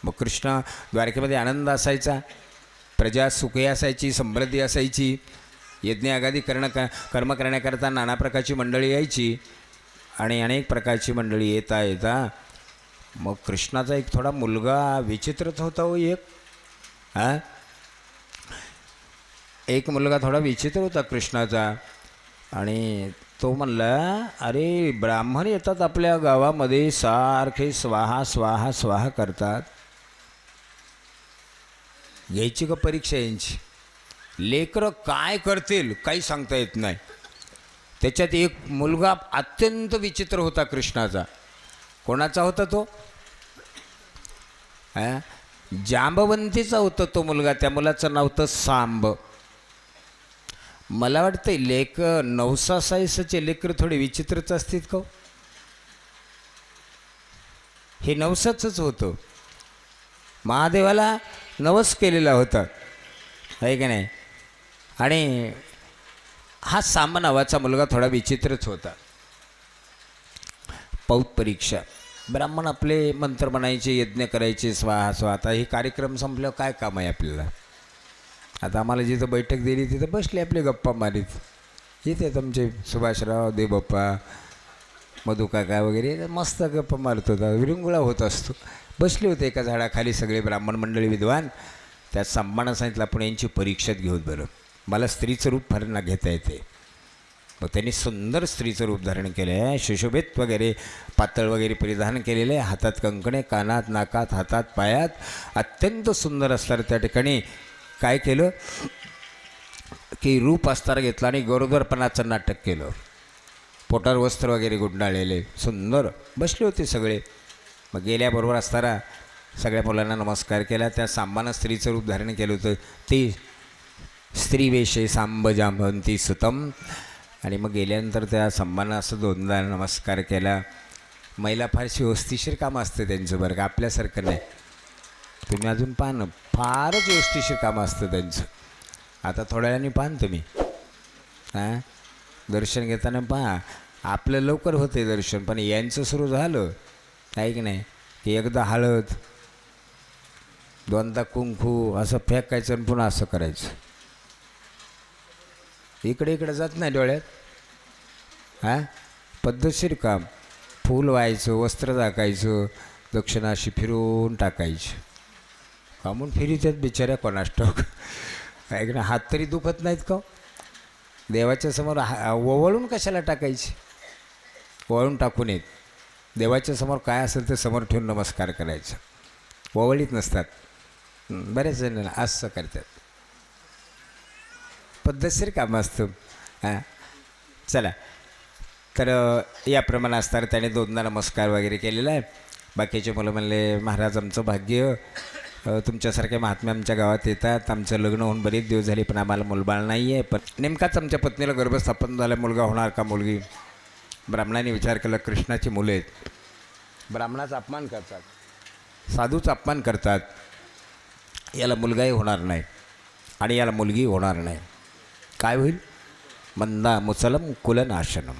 मग कृष्ण द्वारकेमध्ये आनंद असायचा, प्रजा सुखी असायची, समृद्धी असायची, यज्ञ आगादी कर्म करण्याकरता नाना प्रकारची मंडळी यायची आणि अनेक प्रकारची मंडळी येता येता मग कृष्णाचा एक थोडा मुलगा विचित्रच होता हो एक मुलगा थोडा विचित्र होता कृष्णाचा. आणि तो म्हणला, अरे ब्राह्मण येतात आपल्या गावामध्ये, सारखे स्वाहा स्वाहा स्वाहा करतात, घ्यायची का परीक्षा यांची? लेकरं काय करतील काही सांगता येत नाही. त्याच्यात एक मुलगा अत्यंत विचित्र होता कृष्णाचा. कोणाचा होता तो? जांबवंतीचा होता तो मुलगा. त्या मुलाचं नाव होतं सांब. मला वाटतं लेक नवसासाईसचे लेकर थोडे विचित्रच असतील का? हे नवसाचंच होतं, महादेवाला नवस केलेला होता, आहे की नाही? आणि हा सांब नावाचा मुलगा थोडा विचित्रच होता. पौत परीक्षा, ब्राह्मण आपले मंत्र म्हणायचे, यज्ञ करायचे, स्वाहा स्वाहा. आता हे कार्यक्रम संपल्यावर काय काम आहे आपल्याला? आता आम्हाला जिथं बैठक दिली तिथं बसले आपले गप्पा मारीत. येते तुमचे सुभाषराव, देवबाप्पा, मधुकाका वगैरे मस्त गप्पा मारत होता, विरंगुळा होत असतो. बसले होते एका झाडाखाली सगळे ब्राह्मण मंडळी विद्वान. त्या सांबानं सांगितलं, आपण यांची परीक्षेत घेऊत बरं, मला स्त्रीचं रूप फार ना घेता येते. मग त्यांनी सुंदर स्त्रीचं रूप धारण केलं आहे, सुशोभित वगैरे पातळ वगैरे परिधान केलेलं आहे, हातात कंकणे, कानात, नाकात, हातात, पायात अत्यंत सुंदर असणार. त्या ठिकाणी काय केलं की रूप अस्तार घेतला आणि गरोदरपणाचं नाटक केलं. पोटावर वस्त्र वगैरे गुंडाळलेले सुंदर बसले होते सगळे. मग गेल्याबरोबर असताना सगळ्या मुलांना नमस्कार केला. त्या सांबानं स्त्रीचं रूप धारण केलं होतं, ती स्त्रीवेशे सांब जांबवंती सुतम. आणि मग गेल्यानंतर त्या सांबानं असं दोनदा नमस्कार केला. महिला फारशी वस्तीशीर कामं असतं त्यांचं बरं का, आपल्यासारखं नाही. तुम्ही अजून पाहा ना, फारच व्यवस्थिशीर कामं असतं त्यांचं. आता थोड्या वेळाने पाहा ना तुम्ही, दर्शन घेताना पहा, आपलं लवकर होते दर्शन, पण यांचं सुरू झालं आहे की नाही की एकदा हळद, दोनदा कुंकू असं फेकायचं आणि पुन्हा असं करायचं. इकडे इकडे जात नाही डोळ्यात. पद्धतशीर काम. फूल व्हायचं, वस्त्र टाकायचं, दक्षिणा अशी फिरून टाकायची. कामून फिरीतात बिचाऱ्या कोणास ठाऊक, आहे की नाही? हात तरी दुखत नाहीत का? देवाच्या समोर ओवळून कशाला टाकायची? ओवळून टाकून येत. देवाच्या समोर काय असेल ते समोर ठेवून नमस्कार करायचं. ओवळीत नसतात बरेच जण, असं करतात. पद्धतशीर काम असतं. चला, तर याप्रमाणे असताना त्याने दोनदा नमस्कार वगैरे केलेला आहे. बाकीचे मुलं म्हणले, महाराज आमचं भाग्य, तुमच्यासारख्या महात्मे आमच्या गावात येतात, आमचं लग्न होऊन बरेच दिवस झाले पण आम्हाला मुलबाळ नाही आहे. पण नेमकाच आमच्या पत्नीला गर्भस्थापन झालं, मुलगा होणार का मुलगी? ब्राह्मणाने विचार केला, कृष्णाची मुलं आहेत, ब्राह्मणाचा अपमान करतात, साधूचा अपमान करतात, याला मुलगाही होणार नाही आणि याला मुलगी होणार नाही. काय होईल? मंदा मुसलम कुलनाशनम.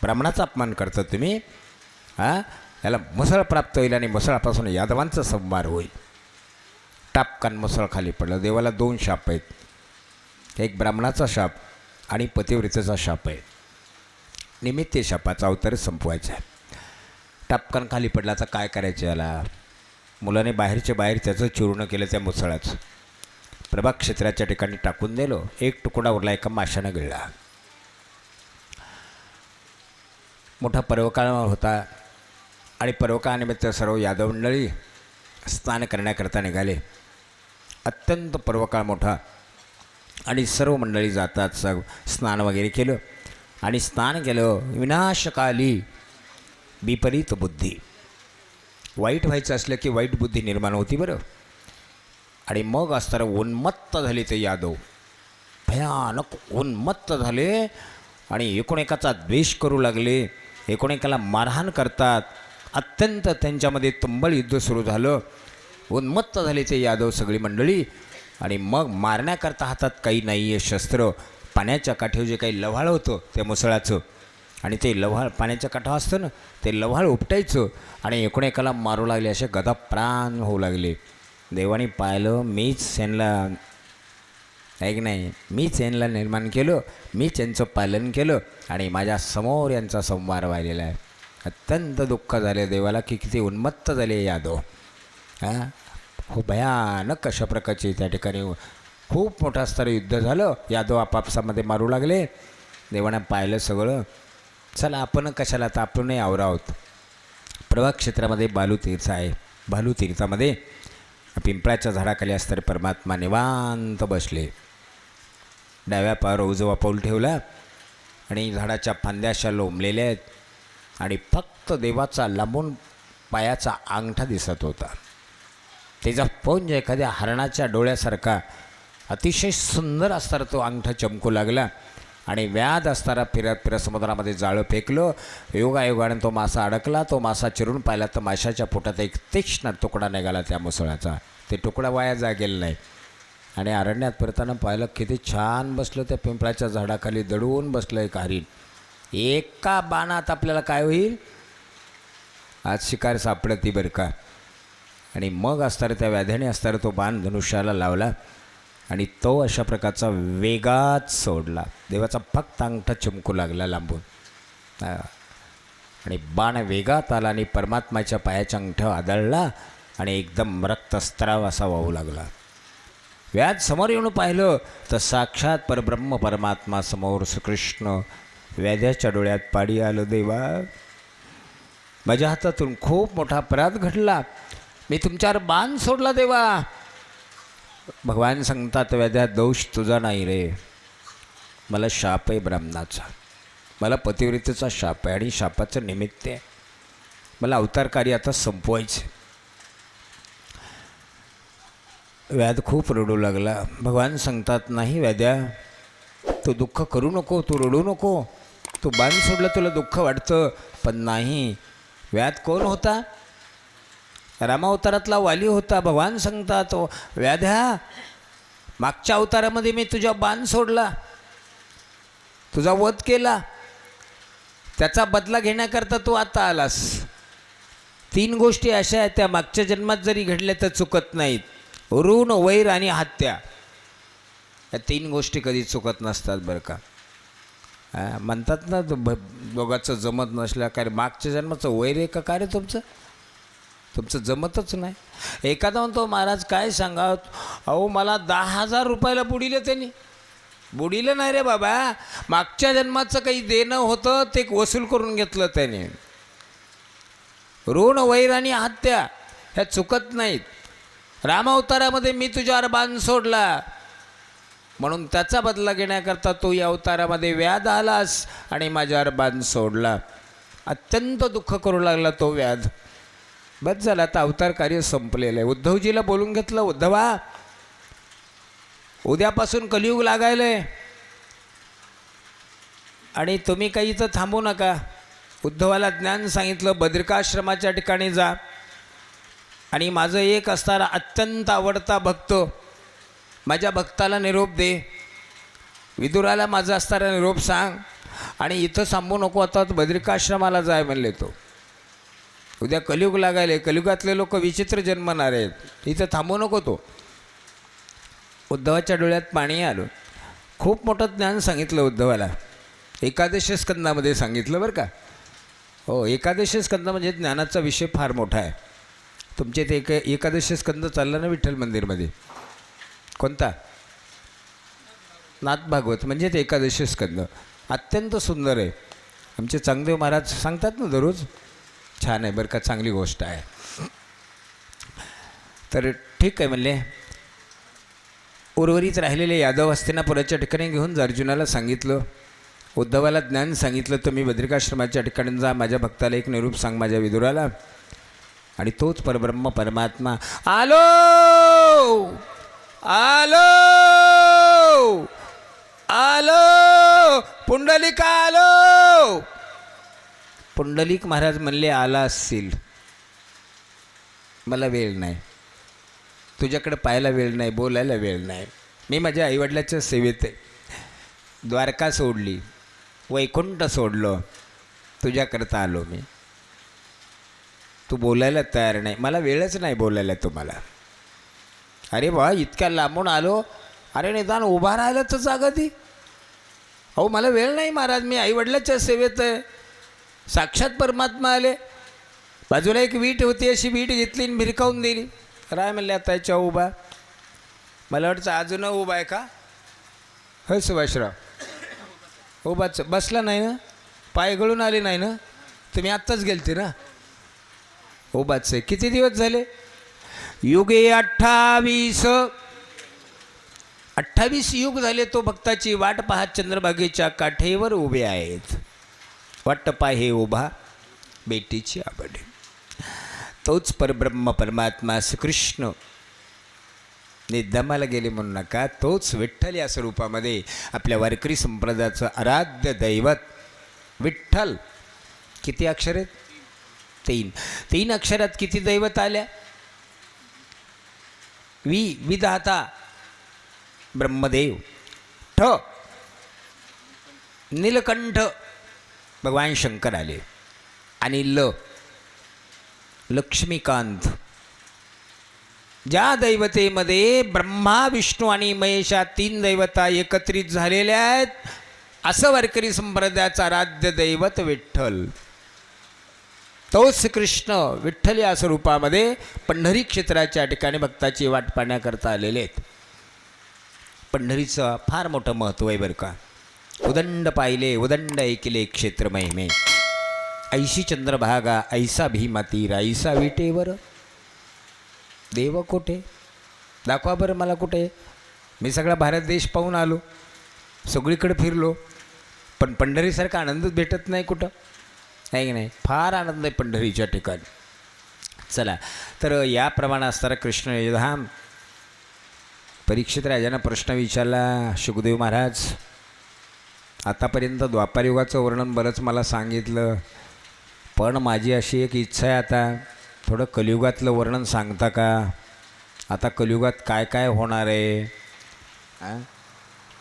ब्राह्मणाचा अपमान करतात तुम्ही, याला मुसळ प्राप्त होईल आणि मुसळापासून यादवांचा संहार होईल. टापकान मुसळ खाली पडलं. देवाला दोन शाप आहेत, एक ब्राह्मणाचा शाप आणि पतिव्रतेचा शाप आहे. निमित्त शापाचा अवतार संपवायचा आहे. टापकान खाली पडला, आता काय करायचं याला? मुलाने बाहेरच्या बाहेर त्याचं चूर्ण केलं त्या मुसळाचं, प्रभाक्षेत्राच्या ठिकाणी टाकून दिलं. एक तुकडा उरला, एका माशानं गिळला. मोठा पर्वकाळ होता आणि पर्वकाळानिमित्त सर्व यादव मंडळी स्नान करण्याकरता निघाले. अत्यंत पर्वकाळ मोठा आणि सर्व मंडळी जातात. स्नान वगैरे केलं आणि स्नान केलं. विनाशकाली विपरीत बुद्धी, वाईट व्हायचं असलं की वाईट बुद्धी निर्माण होती बरं. आणि मग असताना उन्मत्त झाले ते यादव, भयानक उन्मत्त झाले आणि एकोणेकाचा द्वेष करू लागले, एकोणेकाला मारहाण करतात. अत्यंत त्यांच्यामध्ये तुंबळ युद्ध सुरू झालं. उन्मत्त झाले ते यादव सगळी मंडळी. आणि मग मारण्याकरता हातात काही नाही आहे शस्त्र. पाण्याच्या काठीवर जे काही लव्हाळ होतं त्या मुसळाचं आणि ते लव्हाळ पाण्याच्या काठा असतं ना, ते लव्हाळ उपटायचं आणि एकूण मारू लागले, असे गदा प्राण होऊ लागले. देवाने पाहिलं, मीच यांना ऐक नाही, मीच यांना निर्माण केलं, मीच यांचं पालन केलं आणि माझ्यासमोर यांचा संवार व्हायलेला आहे. अत्यंत दुःख झाले देवाला की किती उन्मत्त झाले यादव. हां, खूप भयानक अशा प्रकारचे त्या ठिकाणी खूप मोठं स्तर युद्ध झालं. यादव आपापसामध्ये मारू लागले. देवानं पाहिलं सगळं. चला आपण कशाला, तर आपणही आवरा आहोत. प्रभाग क्षेत्रामध्ये बालूतीर्थ आहे. बालूतीर्थामध्ये पिंपळाच्या झाडाखाली असणारे परमात्मा निवांत बसले. डाव्या पायावर उजवा पाऊल ठेवला आणि झाडाच्या फांद्या अशा लोंबलेल्या आहेत आणि फक्त देवाचा लांबून पायाचा अंगठा दिसत होता. त्याचा पुंज एखाद्या हरणाच्या डोळ्यासारखा अतिशय सुंदर असणारा तो अंगठा चमकू लागला आणि व्याध असताना फिरत फिरत समुद्रामध्ये जाळं फेकलं. योगायोगाने तो मासा अडकला. तो मासा चिरून पाहिला तर माशाच्या पोटात एक तीक्ष्ण तुकडा निघाला त्या मुसळाचा. ते तुकडा वाया जा गेला नाही. आणि अरण्यात फिरताना पाहिलं किती छान बसलं त्या पिंपळाच्या झाडाखाली दडवून बसलं एक हरीण. एका बाणात आपल्याला काय होईल, आज शिकार सापडती बरं का. आणि मग असताना त्या व्याध्याने असताना तो बाण धनुष्याला लावला आणि तो अशा प्रकारचा वेगात सोडला. देवाचा फक्त अंगठा चमकू लागला लांबून आणि बाण वेगात आला आणि परमात्माच्या पायाच्या अंगठा आदळला आणि एकदम रक्तस्त्राव असा वाहू लागला. व्याध समोर येऊन पाहिलं तर साक्षात परब्रह्म परमात्मा समोर श्रीकृष्ण. व्याध्याच्या डोळ्यात पाणी आलं. देवा, माझ्या हातातून खूप मोठा अपराध घडला, मी तुमच्यावर बाण सोडला देवा. भगवान सांगतात, व्याध्या दोष तुझा नाही रे, मला शाप आहे ब्राह्मणाचा, मला पतिव्रतेचा शाप आहे आणि शापाचं निमित्त आहे, मला अवतारकारी आता संपवायचे. व्याध खूप रडू लागला. भगवान सांगतात, नाही व्याध्या, तू दुःख करू नको, तू रडू नको, तू बाण सोडलं तुला दुःख वाटतं, पण नाही. व्याध कोण होता? रामावतारातला वाली होता. भगवान सांगतात, व्याध्या, मागच्या अवतारामध्ये मी तुझ्या बाण सोडला, तुझा वध केला, त्याचा बदला घेण्याकरता तू आता आलास. 3 गोष्टी अशा आहेत त्या मागच्या जन्मात जरी घडल्या तर चुकत नाहीत. ऋण, वैर आणि हत्या. या 3 गोष्टी कधी चुकत नसतात बरं का. म्हणतात ना, दोघांचं जमत नसल्या काय मागच्या जन्माचं वैर आहे का काय रे तुमचं जमतच नाही. एखादा म्हणतो, महाराज काय सांगा, अहो मला 10,000 रुपयाला बुडीलं त्यांनी. बुडीलं नाही रे बाबा, मागच्या जन्माचं काही देणं होतं ते वसूल करून घेतलं त्याने. ऋण, वैर आणि हत्या ह्या चुकत नाहीत. रामावतारामध्ये मी तुझ्यावर बाण सोडला म्हणून त्याचा बदला घेण्याकरता तू या अवतारामध्ये व्याध आलास आणि माझ्यावर बाण सोडला. अत्यंत दुःख करू लागला तो व्याध. बस झालं, आता अवतार कार्य संपलेलं आहे. उद्धवजीला बोलून घेतलं, उद्धवा, उद्यापासून कलियुग लागायलंय आणि तुम्ही काही इथं थांबू नका. उद्धवाला ज्ञान सांगितलं, बद्रिकाश्रमाच्या ठिकाणी जा आणि माझं एक असणारा अत्यंत आवडता भक्त, माझ्या भक्ताला निरोप दे, विदुराला माझा असणारा निरोप सांग आणि इथं थांबू नको, आता बद्रिकाश्रमाला जाय म्हणले. तो उद्या कलियुग लागायले, कलियुगातले लोक विचित्र जन्मणार आहेत, इथं थांबू नको. तो उद्धवाच्या डोळ्यात पाणी आलं. खूप मोठं ज्ञान सांगितलं उद्धवाला. एकादशी स्कंदामध्ये सांगितलं बरं का. हो, एकादशी स्कंद म्हणजे ज्ञानाचा विषय फार मोठा आहे. तुमचे ते एकादशी स्कंद चालला ना विठ्ठल मंदिरमध्ये, कोणता? नाथ भागवत म्हणजे ते एकादशी स्कंद अत्यंत सुंदर आहे. आमचे चांगदेव महाराज सांगतात ना दररोज. छान आहे बरं का, चांगली गोष्ट आहे. तर ठीक आहे म्हणले. उर्वरित राहिलेले यादव हस्तिनापुराच्या ठिकाणी घेऊन अर्जुनाला सांगितलं, उद्धवाला ज्ञान सांगितलं, तर मी बद्रिकाश्रमाच्या ठिकाणी जा, माझ्या भक्ताला एक निरूप सांग माझ्या विदुराला. आणि तोच परब्रह्म परमात्मा आलो आलो आलो पुंडलिका आलो. पुंडलिक महाराज म्हणले, आला असतील, मला वेळ नाही, तुझ्याकडे पाहायला वेळ नाही, बोलायला वेळ नाही, मी माझ्या आईवडिलाच्या सेवेत आहे. द्वारका सोडली, वैकुंठ सोडलं, तुझ्याकरता आलो मी. तू बोलायला तयार नाही, मला वेळच नाही बोलायला तुम्हाला. अरे बा, इतक्या लांबून आलो, अरे निदान उभा राहिलं तर जागा ती. अहो मला वेळ नाही महाराज, मी आईवडिलाच्या सेवेत आहे. साक्षात परमात्मा आले. बाजूला एक वीट होती, अशी वीट घेतली आणि भिरकावून दिली. राय म्हणले आता याच्या उभा. मला वाटतं अजून उभा आहे का? होय सुभाषराव उभाच बसला नाही ना, पाय गळून आले नाही ना, तुम्ही आत्ताच गेलते ना. उभाच आहे. किती दिवस झाले? युगे 28 युग झाले तो भक्ताची वाट पाहत चंद्रभागेच्या काठेवर उभे आहेत. वाट पाहे उभा बेटीची आवड. तोच परब्रह्म परमात्मा श्रीकृष्ण निद्दामाला गेले म्हणू नका, तोच विठ्ठल या स्वरूपामध्ये आपल्या वारकरी संप्रदायाचं आराध्य दैवत विठ्ठल. किती अक्षर आहेत? 3 अक्षरात किती दैवत आल्या? विधाता ब्रह्मदेव, ठ नीलकंठ भगवान शंकर आले, आणि लक्ष्मीकांत. ज्या दैवतेमध्ये ब्रह्मा विष्णू आणि महेशा 3 दैवता एकत्रित झालेल्या आहेत, असं वारकरी संप्रदायाचं आराध्य दैवत विठ्ठल. तोच कृष्ण विठ्ठल या स्वरूपामध्ये पंढरी क्षेत्राच्या ठिकाणी भक्ताची वाट पाहण्याकरता आलेले आहेत. पंढरीचं फार मोठं महत्त्व आहे बरं का. उदंड पाहिले उदंड ऐकले क्षेत्र महिमे, ऐशी चंद्रभागा ऐसा भीमाती राईसा विटेवर. देव कुठे? दाखवा बरं मला कुठे. मी सगळा भारत देश पाहून आलो, सगळीकडे फिरलो, पण पंढरीसारखा आनंदच भेटत नाही कुठं, आहे की नाही? फार आनंद आहे पंढरीच्या ठिकाणी. चला तर याप्रमाणे असणारा कृष्णधाम. परीक्षित राजानं प्रश्न विचारला, शुकदेव महाराज आतापर्यंत द्वापारयुगाचं वर्णन बरंच मला सांगितलं, पण माझी अशी एक इच्छा आहे, आता थोडं कलियुगातलं वर्णन सांगता का? आता कलियुगात काय काय होणार आहे?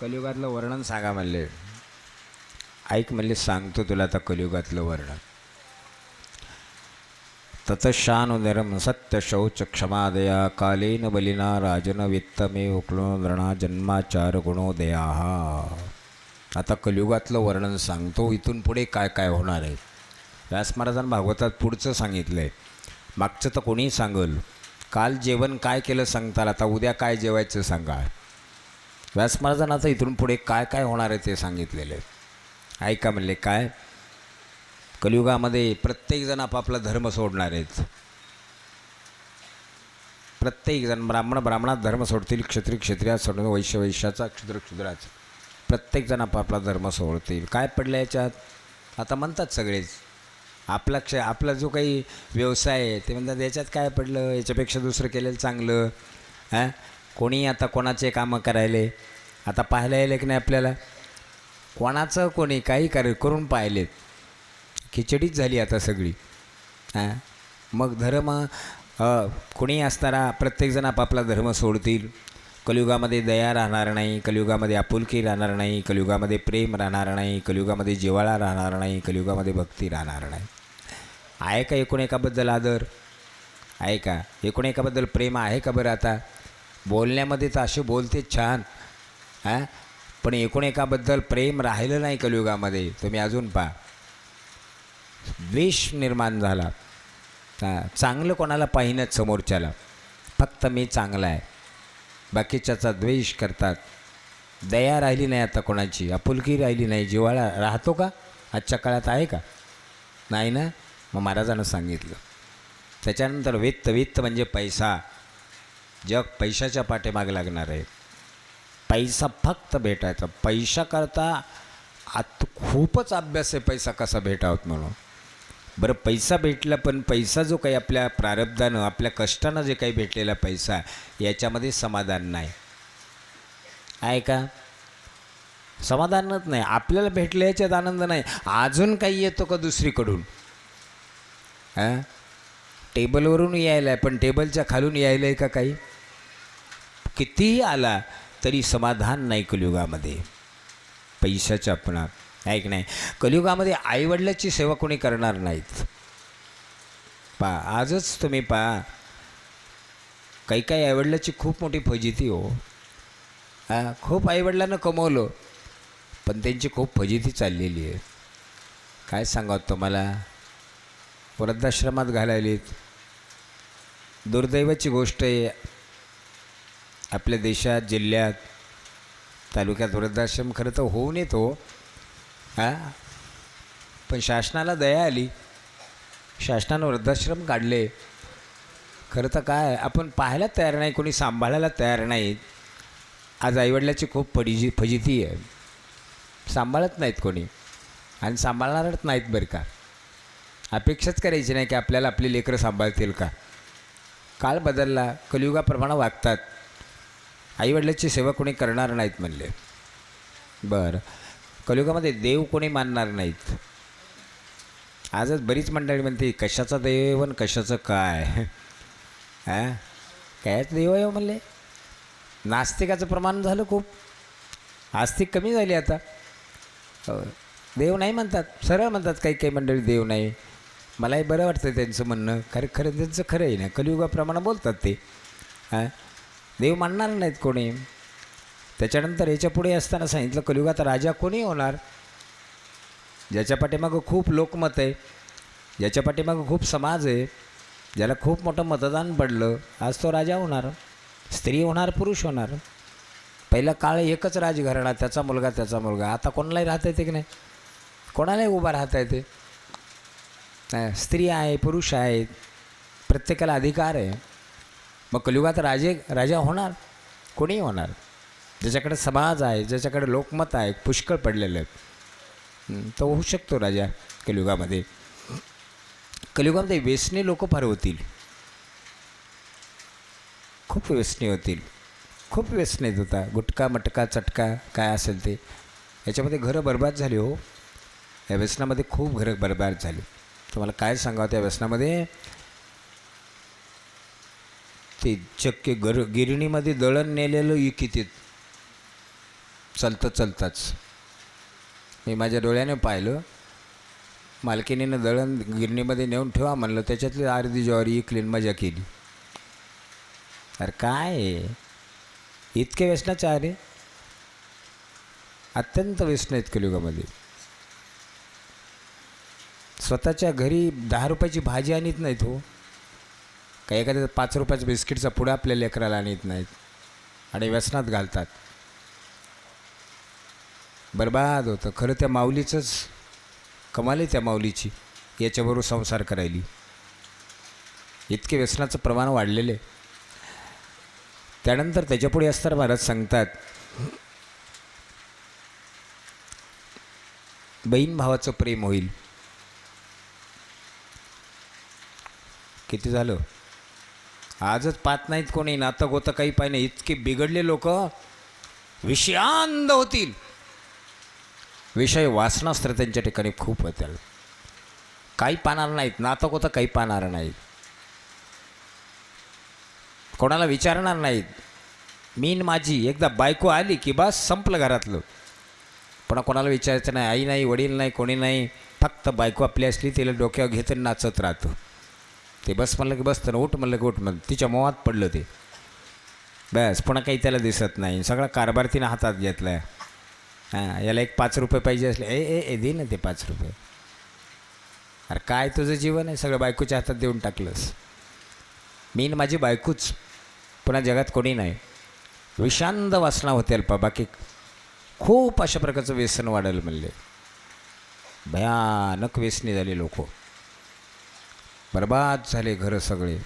कलियुगातलं वर्णन सांगा म्हणले. ऐक म्हणले, सांगतो तुला आता कलियुगातलं वर्णन. ततशानुदरम सत्य शौच क्षमादया कालेन बलिना राजन वित्तमे उक्लोदरणा जन्माचार गुणोदया. आता कलियुगातलं वर्णन सांगतो, इथून पुढे काय काय होणार आहे. व्यास महाराजांनी भागवतात पुढचं सांगितलं आहे. मागचं तर कोणीही सांगल. काल जेवण काय केलं सांगताल, आता उद्या काय जेवायचं सांगा. व्यास महाराजांना आता इथून पुढे काय काय होणार आहे ते सांगितलेलं आहे. ऐका म्हणले, काय? कलियुगामध्ये प्रत्येकजण आपापला धर्म सोडणार आहेत. प्रत्येकजण ब्राह्मणात धर्म सोडतील, क्षत्रिय क्षत्रियात सोडणार, वैश्य वैश्याचा, क्षुद्र क्षुद्राचा. प्रत्येकजण आपापला धर्म सोडतील. काय पडलं याच्यात? आता म्हणतात सगळेच आपला जो काही व्यवसाय आहे ते म्हणतात याच्यात काय पडलं, याच्यापेक्षा दुसरं केलेलं चांगलं. कोणी आता कोणाचे कामं करायले. आता पाहायला येईल की नाही आपल्याला, कोणाचं कोणी काही करून पाहिलेत. खिचडीच झाली आता सगळी. मग धर्म कोणी असणारा प्रत्येकजण आपापला धर्म सोडतील. कलियुगामध्ये दया राहणार नाही, कलियुगामध्ये आपुलकी राहणार नाही, कलियुगामध्ये प्रेम राहणार नाही, कलियुगामध्ये जिव्हाळा राहणार नाही, कलियुगामध्ये भक्ती राहणार नाही. आहे का एकूण एकाबद्दल आदर? आहे का एकूण एकाबद्दल प्रेम? आहे का बरं? आता बोलण्यामध्ये तर असे बोलते छान, पण एकूण एकाबद्दल प्रेम राहिलं नाही कलियुगामध्ये. तुम्ही अजून पहा, द्वेष निर्माण झाला. चांगलं कोणाला पाहिनंच समोरच्याला, फक्त मी चांगला आहे, बाकीच्याचा द्वेष करतात. दया राहिली नाही आता कोणाची, आपुलकी राहिली नाही, जिव्हाळा राहतो का आजच्या काळात? आहे का? नाही ना. मग महाराजांनं सांगितलं. त्याच्यानंतर वित्त म्हणजे पैसा. जग पैशाच्या पाठीमागे लागणार आहे. पैसा फक्त भेटायचा. पैसा करता आत खूपच अभ्यास आहे पैसा कसा भेटावत म्हणून. बरं पैसा भेटला, पण पैसा जो काही आपल्या प्रारब्धानं आपल्या कष्टानं जे काही भेटलेला पैसा, याच्यामध्ये समाधान नाही. आहे का? समाधानच नाही. आपल्याला भेटलं याच्यात आनंद नाही. अजून काही येतो का दुसरीकडून? टेबलवरून यायला आहे, पण टेबलच्या खालून यायला आहे का काही? कितीही आला तरी समाधान नाही कलियुगामध्ये पैशाच्या. आपणा आहे की नाही. कलियुगामध्ये आईवडिलाची सेवा कोणी करणार नाहीत. आजच तुम्ही काही काही आईवडिलाची खूप मोठी फजिती हो. खूप आईवडिलांना कमवलं पण त्यांची खूप फजिती चाललेली आहे. काय सांगावं तुम्हाला. वृद्धाश्रमात घालायलीत. दुर्दैवाची गोष्ट आहे. आपल्या देशात, जिल्ह्यात, तालुक्यात वृद्धाश्रम खरं तर होऊन येतो. पण शासनाला दया आली, शासनानं वृद्धाश्रम काढले. खरं तर काय आपण पाहायला तयार नाही, कोणी सांभाळायला तयार नाहीत. आज आईवडिलाची खूप फजिती आहे. सांभाळत नाहीत कोणी आणि सांभाळणारच नाहीत बरं का. अपेक्षाच करायची नाही की आपल्याला आपली लेकरं सांभाळतील का. काळ बदलला, कलियुगाप्रमाणे वागतात. आईवडिलाची सेवा कोणी करणार नाहीत म्हणले. बरं, कलियुगामध्ये देव कोणी मानणार नाहीत. आजच बरीच मंडळी म्हणते कशाचा देव आणि कशाचं काय. कायच देव आहे म्हणले. नास्तिकाचं प्रमाण झालं खूप. आस्तिक कमी झाली आता. देव नाही म्हणतात, सरळ म्हणतात काही काही मंडळी देव नाही. मलाही बरं वाटतं त्यांचं म्हणणं. खरं त्यांचं खरं आहे ना, कलियुगाप्रमाणे बोलतात ते. देव मानणार नाहीत कोणी. त्याच्यानंतर याच्या पुढे असताना सांगितलं कलियुगात राजा कोणी होणार. ज्याच्या पाठीमागं खूप लोकमत आहे, ज्याच्या पाठीमागं खूप समाज आहे, ज्याला खूप मोठं मतदान पडलं, आज तो राजा होणार. स्त्री होणार, पुरुष होणार. पहिला काळ एकच राजघराणा, त्याचा मुलगा. आता कोणालाही राहता येते की नाही, कोणालाही उभा राहता येते. स्त्री आहे, पुरुष आहेत, प्रत्येकाला अधिकार आहे. मग कलियुगात राजा होणार, कोणीही होणार. ज्याच्याकडे समाज आहे, ज्याच्याकडे लोकमत आहे, पुष्कळ पडलेलं आहे, तो होऊ शकतो राजा कलियुगामध्ये. कलियुगामध्ये व्यसनी लोक फार होतील. खूप व्यसनी होतील. खूप व्यसनीत होता. गुटखा, मटका, चटका काय असेल ते. याच्यामध्ये घरं बरबाद झाली हो. या व्यसनामध्ये खूप घरं बरबाद झाली. तुम्हाला काय सांगावं, त्या व्यसनामध्ये ते चक्के गिरणीमध्ये दळण नेलेलं इकितीत चलताच मी माझ्या डोळ्याने पाहिलं. मालकीनीनं दळण गिरणीमध्ये नेऊन ठेवा म्हणलं, त्याच्यातली अर्धी ज्वारी इकलीन मजा केली. अरे काय इतके व्यसनाचे आहे. अत्यंत व्यसन आहेत कलियुगामध्ये. स्वतःच्या घरी 10 रुपयाची भाजी आणत नाहीत हो. काही एखाद्या 5 रुपयाचा बिस्किटचा पुडा आपल्या लेकराला आणत नाहीत आणि व्यसनात घालतात. बरबाद होतं. खरं त्या माऊलीचंच कमाल आहे. त्या माऊलीची याच्याबरोबर संसार करायली. इतके व्यसनाचं प्रमाण वाढलेले. त्यानंतर त्याच्यापुढे असताना महाराज सांगतात बहीण भावाचं प्रेम होईल. किती झालं. आजच पाहत नाहीत कोणी. नातं गोतं काही पाहिजे नाही. इतके बिघडले लोक विषयांध होतील. विषय वासनास्त्र त्यांच्या ठिकाणी खूप होतील. काही पाहणार नाहीत. नातं गोतं काही पाहणार नाहीत. कोणाला विचारणार नाहीत. मीन माझी एकदा बायको आली की बस संपलं घरातलं. पुन्हा कोणाला विचारायचं नाही. आई नाही, वडील नाही, कोणी नाही. फक्त बायको आपली असली तिला डोक्यावर घेतं नाचत राहतं. ते बस म्हणलं की बसतं ना, उठ म्हणलं की उठ म्हणलं. तिच्या मोहात पडलं ते. बस पुन्हा काही त्याला दिसत नाही. सगळा कारभार तिनं हातात घेतला आहे. याला एक 5 रुपये पाहिजे असले, ए दे ना ते 5 रुपये. अरे काय तुझं जीवन आहे. सगळं बायकोच्या हातात देऊन टाकलंस. मीन माझी बायकोच, पुन्हा जगात कोणी नाही. विषांत वासना होते अल्पा. बाकी खूप अशा प्रकारचं व्यसन वाढेल म्हणले. भयानक व्यसनी झाले लोक. बरबाद झाले घरं सगळे.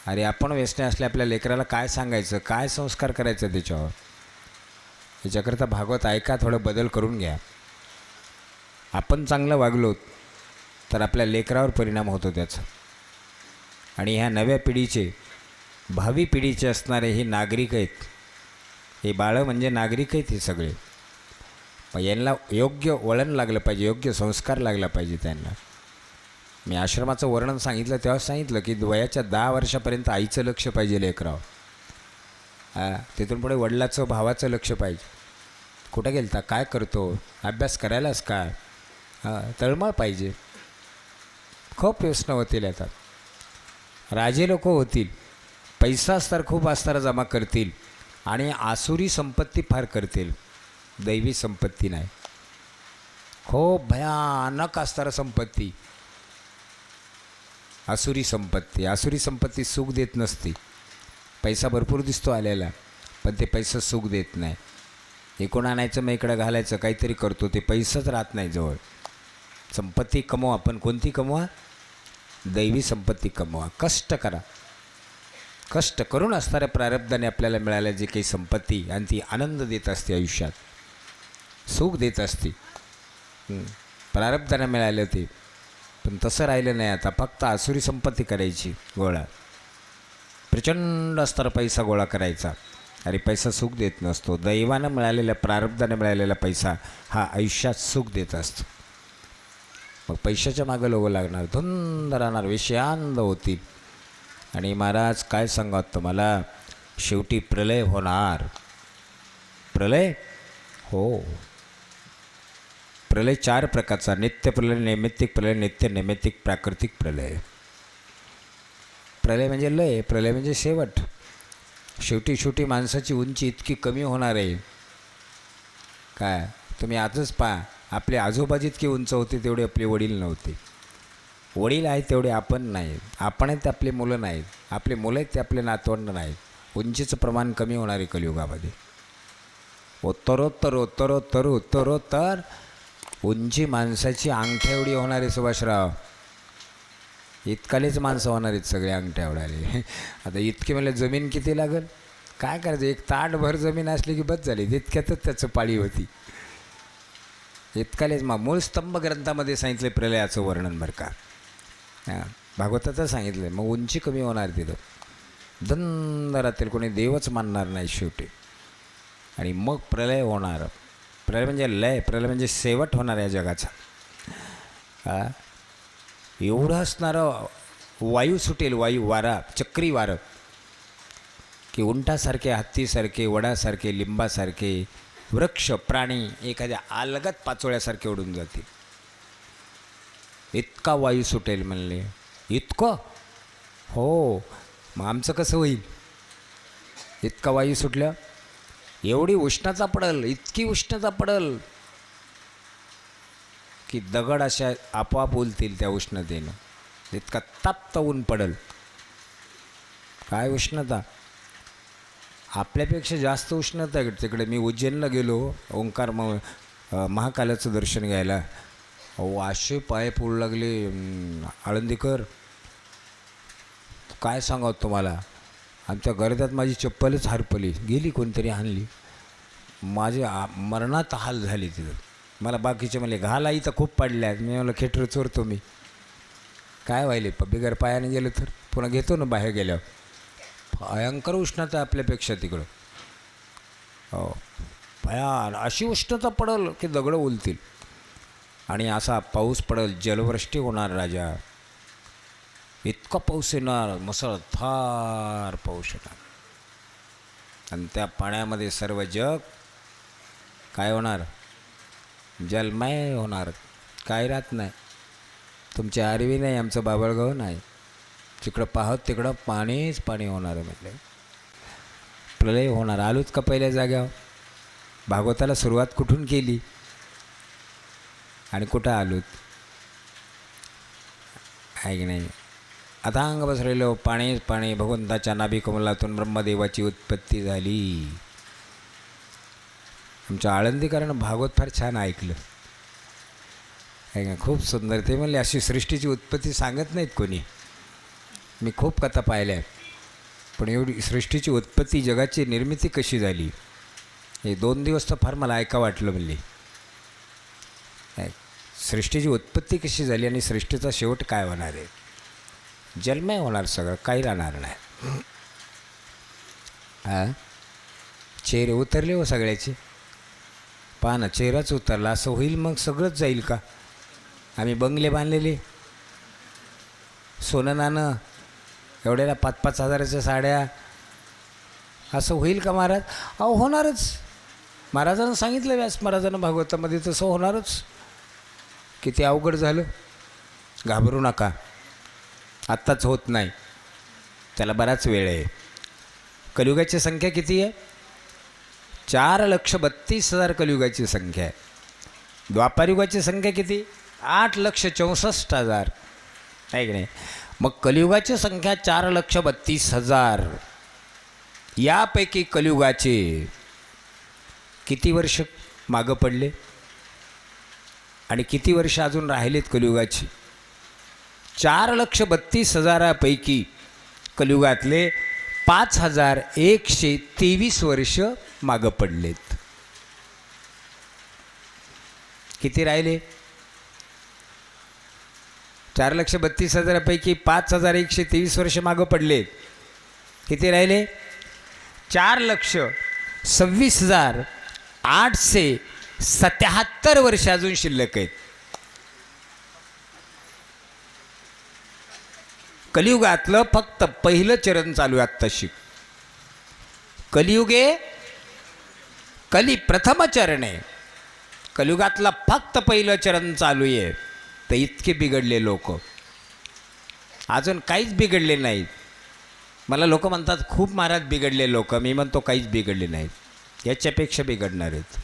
अरे आपण व्यसनी असले आपल्या लेकराला काय सांगायचं, काय संस्कार करायचं त्याच्यावर. याच्याकरता भागवत ऐका, थोडं बदल करून घ्या. आपण चांगलं वागलो तर आपल्या लेकरावर परिणाम होतो त्याचा. आणि ह्या नव्या पिढीचे, भावी पिढीचे असणारे हे नागरिक आहेत. हे बाळं म्हणजे नागरिक आहेत हे सगळे. मग यांना योग्य वळण लागलं पाहिजे, योग्य संस्कार लागला पाहिजे त्यांना. मी आश्रमाचं वर्णन सांगितलं तेव्हा सांगितलं की वयाच्या 10 वर्षापर्यंत आईचं लक्ष पाहिजे लेकरावर. तिथून पुढे वडिलाचं, भावाचं लक्ष पाहिजे. कुठं गेलता, काय करतो, अभ्यास करायलाच काय, तळमळ पाहिजे. खूप व्यसनं होतील आता. राजे लोक होतील, पैसा असताना खूप असताना जमा करतील आणि आसुरी संपत्ती फार करतील, दैवी संपत्ती नाही. खूप भयानक असणारा संपत्ती आसुरी संपत्ती. आसुरी संपत्ती सुख देत नसते. पैसा भरपूर दिसतो आलेला, पण ते पैसा सुख देत नाही. इकडून आणायचं मग इकडं घालायचं, काहीतरी करतो, ते पैसाच राहत नाही जवळ. संपत्ती कमवा, पण कोणती कमवा? दैवी संपत्ती कमवा. कष्ट करा. कष्ट करून असणाऱ्या प्रारब्धाने आपल्याला मिळाल्या जे काही संपत्ती, आणि ती आनंद देत असते, आयुष्यात सुख देत असते. प्रारब्धाने मिळालं ते, पण तसं राहिलं नाही आता. फक्त आसुरी संपत्ती करायची गोळा, प्रचंड असताना पैसा गोळा करायचा, आणि पैसा सुख देत नसतो. दैवानं मिळालेला, प्रारब्धाने मिळालेला पैसा हा आयुष्यात सुख देत असतो. मग पैशाच्या मागं लोकं लागणार, धुंद राहणार, विषयांध होतील. आणि महाराज काय सांगत तुम्हाला, शेवटी प्रलय होणार. प्रलय हो, प्रलय 4 प्रकारचा: नित्य प्रलय, नैमित्तिक प्रलय, नित्य नैमित्तिक, प्राकृतिक प्रलय. प्रलय म्हणजे लय, प्रलय म्हणजे शेवट. शेवटी शेवटी माणसाची उंची इतकी कमी होणार आहे काय, तुम्ही आजच पहा. आपले आजोबा जितके उंच होते तेवढे आपले वडील नव्हते. वडील आहेत तेवढे आपण नाही, आपण आहेत ते आपले मुलं नाहीत, आपले मुलं आहेत ते आपले नातवंड नाहीत. उंचीचं प्रमाण कमी होणार आहे कलियुगामध्ये. उत्तरोत्तर उत्तरोत्तर उत्तरोत्तर उंची माणसाची अंगठ्या एवढी होणार आहे सुभाषराव. इतकालेच माणसं होणार आहेत सगळे अंगठ्या एवढाले. आता इतके म्हणजे जमीन किती लागेल, काय करायचं? एक ताटभर जमीन असली की बस झाली, तितक्यातच त्याचं पाळी होती. इतकालेच मूळ स्तंभ ग्रंथामध्ये सांगितलं प्रलयाचं वर्णन बरं का. भागवतातच सांगितलं. मग उंची कमी होणार तिथं, दंद राहतील, कोणी देवच मानणार नाही शेवटी. आणि मग प्रलय होणार. प्रलय म्हणजे लय, प्रलय म्हणजे शेवट होणार या जगाचा. एवढं असणारं वायू सुटेल, वायू, वारा, चक्री वारं, की उंटासारखे, हत्तीसारखे, वडासारखे, लिंबासारखे, वृक्ष, प्राणी एखाद्या अलगत पाचोळ्यासारखे उडून जातील. इतका वायू सुटेल म्हणले. इतकं? हो. मग आमचं कसं होईल? इतका वायू सुटल्या एवढी उष्णता पडल, इतकी उष्णता पडल की दगड अशा आपोआप उलतील त्या उष्णतेनं. इतका तप्त ऊन पडल. काय उष्णता! आपल्यापेक्षा जास्त उष्णता आहे तिकडे. मी उज्जैनला गेलो ओंकार महाकालाचं दर्शन घ्यायला. अहो असे पाय पडू लागले आळंदीकर, काय सांगावं तुम्हाला. आमच्या गर्दात माझी चप्पलच हरपली, गेली कोणतरी आणली. माझे मरणात हाल झाली तिथं. मला बाकीचे म्हणले घाला इथं खूप पडल्या. मी म्हणलं खेटर चोरतो मी, काय व्हायले बिगर पायाने गेलं तर. पुन्हा घेतो ना बाहेर गेल्यावर. भयंकर उष्णता आपल्यापेक्षा तिकडं. हो भयान अशी उष्णता पडल की दगडं उलतील. आणि असा पाऊस पडेल, जलवृष्टी होणार राजा. इतका पाऊस येणार, मुसळधार पाऊस येणार. आणि त्या पाण्यामध्ये सर्व जग काय होणार? जलमय होणार. काय राहत नाही. तुमची आरवी नाही, आमचं बाबळगाव नाही. तिकडं पाहत तिकडं पाणीच पाणी होणार आहे. म्हटलं प्रलय होणार. आलोच का पहिल्या जाग्यावर? भागवताला सुरुवात कुठून केली आणि कुठं आलोत? आहे की नाही? अथांग बसलेलो पाणीच पाणी. भगवंताच्या नाभी कमलातून ब्रह्मदेवाची उत्पत्ती झाली. आमच्या आळंदीकरांनं भागवत फार छान ऐकलं आहे का? खूप सुंदर. ते म्हणले अशी सृष्टीची उत्पत्ती सांगत नाहीत कोणी. मी खूप कथा पाहिल्या, पण एवढी सृष्टीची उत्पत्ती, जगाची निर्मिती कशी झाली हे 2 दिवस तर फार मला ऐका वाटलं. म्हणले सृष्टीची उत्पत्ती कशी झाली आणि सृष्टीचा शेवट काय होणार आहे. जलमय होणार सगळं, काही राहणार नाही. चेहरे उतरले हो सगळ्याचे. पहा ना, चेहराच उतरला. असं होईल मग सगळंच जाईल का? आम्ही बंगले बांधलेले, सोनं नाणं, एवढ्याला 5-5 हजाराच्या साड्या, असं होईल का महाराज? अहो होणारच. महाराजांना सांगितलं व्यास महाराजांना भागवतामध्ये तसं होणारच. किती अवघड झालं. घाबरू नका, आत्ताच होत नाही, त्याला बराच वेळ आहे. कलियुगाची संख्या किती आहे? 4,32,000 कलियुगाची संख्या आहे. द्वापारयुगाची संख्या किती? 8,64,000 आहे की नाही. मग कलियुगाची संख्या 4,32,000. यापैकी कलियुगाचे किती वर्ष मागं पडले आणि किती वर्ष अजून राहिलेत कलियुगाची? 4,32,000पैकी कलियुगातले 5,123 वर्ष मागं पडलेत. किती राहिले? 4,32,000पैकी 5,123 वर्ष मागं पडलेत. किती राहिले? 4,26,877 वर्ष अजून शिल्लक आहेत. कलियुगातलं फक्त पहिलं चरण चालू आहे आत्ताशी. कलियुगे प्रथम चरण आहे. कलियुगातला फक्त पहिलं चरण चालू आहे. तर इतके बिघडले लोक, अजून काहीच बिघडले नाहीत. मला लोक म्हणतात खूप महाराज बिघडले लोक. मी म्हणतो काहीच बिघडले नाहीत. याच्यापेक्षा बिघडणार आहेत,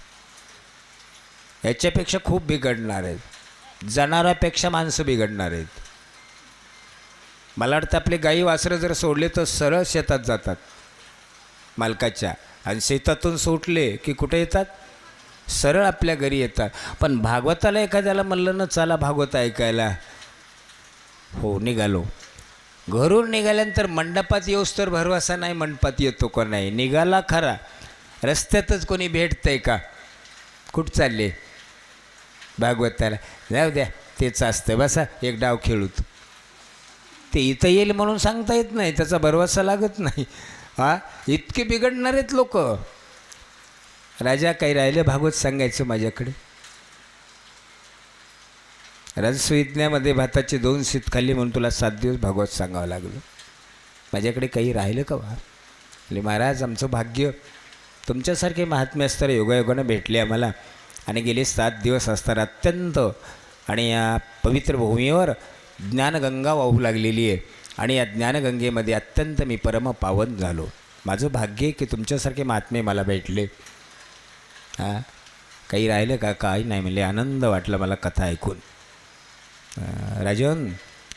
याच्यापेक्षा खूप बिघडणार आहेत. जनावरापेक्षा माणसं बिघडणार आहेत. मला वाटतं आपले गाई वासरं जर सोडले तर सरळ शेतात जातात मालकाच्या, आणि शेतातून सुटले की कुठे येतात? सरळ आपल्या घरी येतात. पण भागवताला एखाद्याला म्हणलं ना चला भागवत ऐकायला, हो निघालो. घरून निघाल्यानंतर मंडपात येऊस तर भरवसा नाही मंडपात येतो का नाही. निघाला खरा, रस्त्यातच कोणी भेटतंय का? कुठं चालले? भागवताला. जाऊ द्या तेच असतं, बसा एक डाव खेळूत. ते इथं येईल म्हणून सांगता येत नाही, त्याचा भरवसा लागत नाही. हा, इतके बिघडणार आहेत लोक. राजा काही राहिलं भागवत सांगायचं माझ्याकडे? रसविज्ञामध्ये भाताचे 2 शीत खाल्ली म्हणून तुला 7 दिवस भागवत सांगावं लागलं. माझ्याकडे काही राहिलं का? म्हणजे महाराज आमचं भाग्य, तुमच्यासारखे महात्मे असणारे योगायोगानं भेटले आम्हाला. आणि गेले 7 दिवस असताना अत्यंत, आणि या पवित्र भूमीवर ज्ञानगंगा वाहू लागलेली आहे. आणि या ज्ञानगंगेमध्ये अत्यंत मी परम पावन झालो. माझं भाग्य आहे की तुमच्यासारखे महात्मे मला भेटले. हां, काही राहिलं का? काही नाही म्हणले. आनंद वाटला मला कथा ऐकून. राजन,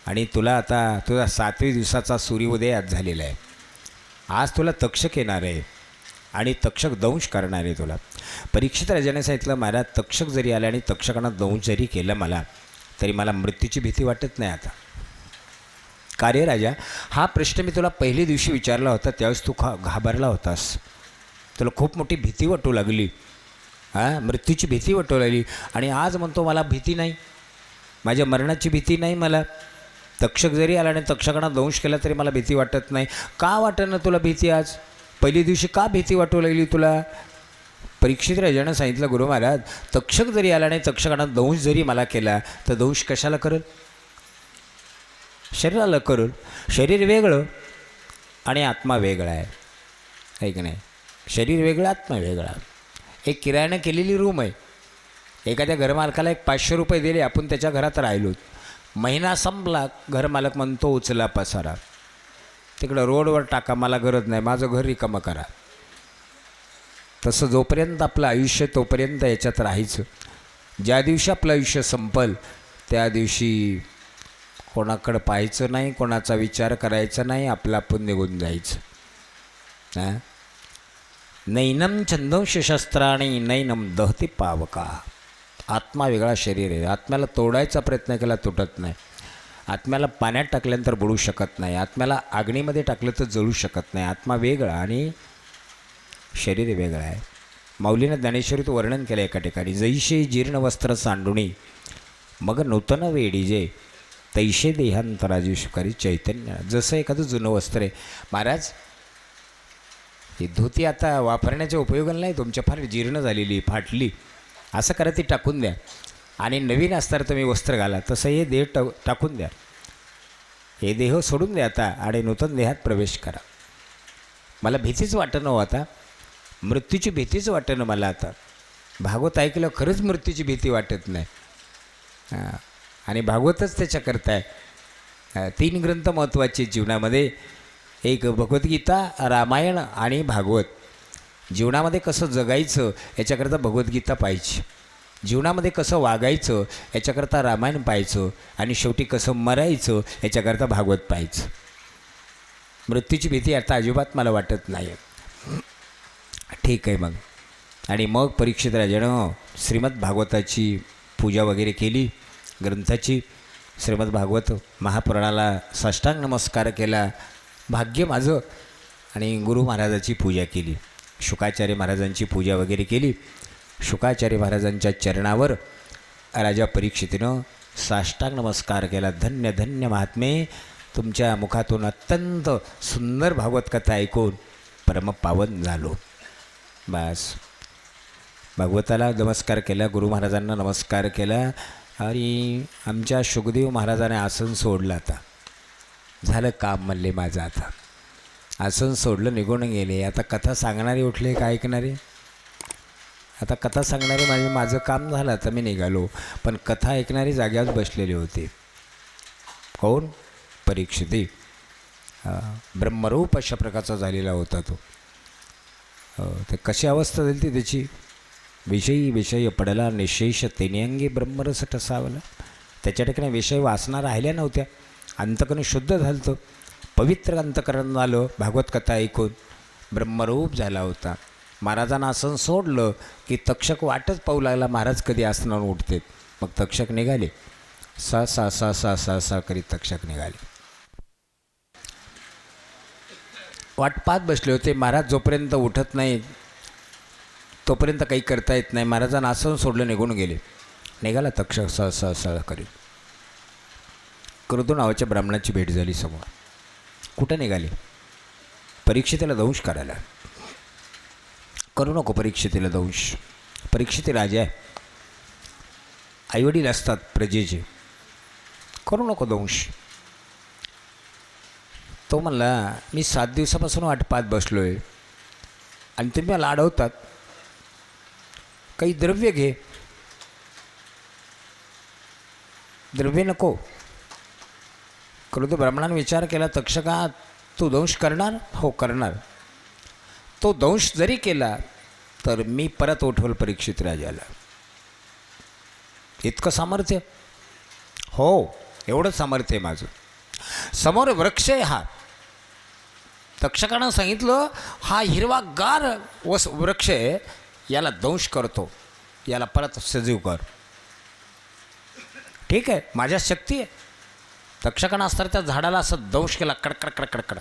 आणि तुला आता तुझा 7व्या दिवसाचा सूर्योदय आज झालेला आहे. आज तुला तक्षक येणार आहे आणि तक्षक दंश करणार आहे तुला. परीक्षित राजाने सांगितलं, महाराज तक्षक जरी आला आणि तक्षकानं दंश जरी केलं मला, तरी मला मृत्यूची भीती वाटत नाही आता. का रे राजा? हा प्रश्न मी तुला पहिल्या दिवशी विचारला होता, त्यावेळेस तू घाबरला होतास. तुला खूप मोठी भीती वाटू लागली. हां, मृत्यूची भीती वाटू लागली. आणि आज म्हणतो मला भीती नाही, माझ्या मरणाची भीती नाही मला. तक्षक जरी आला आणि तक्षकानं दंश केला तरी मला भीती वाटत नाही. का वाटत ना तुला भीती आज? पहिल्या दिवशी का भीती वाटू लागली तुला? परीक्षित राजानं सांगितलं, गुरु महाराज तक्षक जरी आला आणि तक्षकानं दंश जरी मला केला तर दंश कशाला करेल? शरीराला करेल. शरीर वेगळं आणि आत्मा वेगळा आहे की नाही? शरीर वेगळं, आत्मा वेगळा. एक किरायानं केलेली रूम आहे. एखाद्या घरमालकाला एक 500 रुपये दिले, आपण त्याच्या घरात राहिलो. महिना संपला, घरमालक म्हणतो उचला पसारा, तिकडं रोडवर टाका, मला गरज नाही, माझं घर रिकामं करा. तसं जोपर्यंत आपलं आयुष्य तोपर्यंत याच्यात राहायचं. ज्या दिवशी आपलं आयुष्य संपल त्या दिवशी कोणाकडं पाहायचं नाही, कोणाचा विचार करायचा नाही, आपलं आपण निघून जायचं. हां, नैनम छंदोश शस्त्राणी नैनम दहती पावका. आत्मा वेगळा, शरीर आहे. आत्म्याला तोडायचा प्रयत्न केला तुटत नाही. आत्म्याला पाण्यात टाकल्यानंतर बुडू शकत नाही. आत्म्याला अग्नीमध्ये टाकलं तर जळू शकत नाही. आत्मा वेगळा आणि शरीर वेगळं आहे. माऊलीनं ज्ञानेश्वरीत वर्णन केलं एका ठिकाणी, जैसे जीर्ण वस्त्र सांडुणी मग नूतन वेडीजे तैसे देहांतराजी शुकारी चैतन्य. जसं एखादं जुनं वस्त्र आहे. महाराज ही धोती आता वापरण्याच्या उपयोगाला नाही, तुमच्या फार जीर्ण झालेली, फाटली, असं करा ती टाकून द्या आणि नवीन असताना तुम्ही वस्त्र घाला. तसं हे देह टाकून द्या, हे देह सोडून द्या आता आणि नूतन देहात प्रवेश करा. मला भीतीच वाटणं हो आता, मृत्यूची भीतीच वाटणं मला आता. भागवत ऐकलं खरंच मृत्यूची भीती वाटत नाही. आणि भागवतच त्याच्याकरता आहे. 3 ग्रंथ महत्त्वाचे जीवनामध्ये, एक भगवद्गीता, रामायण आणि भागवत. जीवनामध्ये कसं जगायचं याच्याकरता भगवद्गीता पाहिजे, जीवनामध्ये कसं वागायचं याच्याकरता रामायण पाहायचं, आणि शेवटी कसं मरायचं याच्याकरता भागवत पाहायचं. मृत्यूची भीती आता अजिबात मला वाटत नाही. ठीक आहे मग. आणि मग परीक्षित राजानं श्रीमद भागवताची पूजा वगैरे केली, ग्रंथाची. श्रीमद भागवत महापुराणाला साष्टांग नमस्कार केला, भाग्य माझं. आणि गुरु महाराजाची पूजा केली, शुकाचार्य महाराजांची पूजा वगैरे केली. शुकाचार्य महाराजांच्या चरणावर राजा परीक्षितीनं साष्टांग नमस्कार केला. धन्य धन्य महात्मे, तुमच्या मुखातून अत्यंत सुंदर भागवत कथा ऐकून परमपावन झालो. बस भागवताला नमस्कार केला, गुरु महाराजांना नमस्कार केला. आणि आमच्या शुकदेव महाराजाने आसन सोडलं. आता झालं काम म्हणले माझं. आता आसन सोडलं, निघून गेले. आता कथा सांगणारे उठले का ऐकणारे? आता कथा सांगणारे माझं काम झालं, आता मी निघालो. पण कथा ऐकणारे जाग्यावर बसलेले होते. कोण? परीक्षिती. ब्रह्मरूप अशा प्रकारचा झालेला होता तो. तर कशी अवस्था झाली ती त्याची? विषयी विषय पडला निशेष तेने अंगी ब्रह्मरस ठसावला. त्याच्या ठिकाणी विषय वासना राहिल्या नव्हत्या. अंतकरण शुद्ध झालं होतं, पवित्र अंतकरण झालं. भागवत कथा ऐकून ब्रह्मरूप झाला होता. महाराजांना आसन सोडलं की तक्षक वाटच पाहू लागला महाराज कधी आसनावर उठते. मग तक्षक निघाले, सा सा सा सा सा सा करीत तक्षक निघाले. वाट पाहत बसले होते. महाराज जोपर्यंत उठत नाही तोपर्यंत काही करता येत नाही. महाराजांना आसन सोडलं, निघून गेले. निघाला तक्षक स स स करीत. क्रतू नावाच्या ब्राह्मणाची भेट झाली समोर. कुठं निघाले? परीक्षितीला दंश करायला. करू नको परीक्षितीला दंश. परीक्षिती राजा आहे, आईवडील असतात प्रजेचे, करू नको दंश. तो म्हणला, मी 7 दिवसापासून वाट पाहत बसलो आहे आणि तुम्ही मला अडवतात. काही द्रव्य घे. द्रव्य नको. क्रतू ब्राह्मणाने विचार केला, तक्षका तू दंश करणार? हो करणार. तो दंश जरी केला तर मी परत उठवल परीक्षित राजाला. इतकं सामर्थ्य? हो, एवढं सामर्थ्य आहे माझं. समोर वृक्ष आहे हा. तक्षकानं सांगितलं, हा हिरवागार वृक्ष आहे, याला दंश करतो, याला परत सजीव कर. ठीक आहे, माझ्या शक्ती आहे. तक्षकानं असताना त्या झाडाला असं दंश केला, कडकड कडकड कड.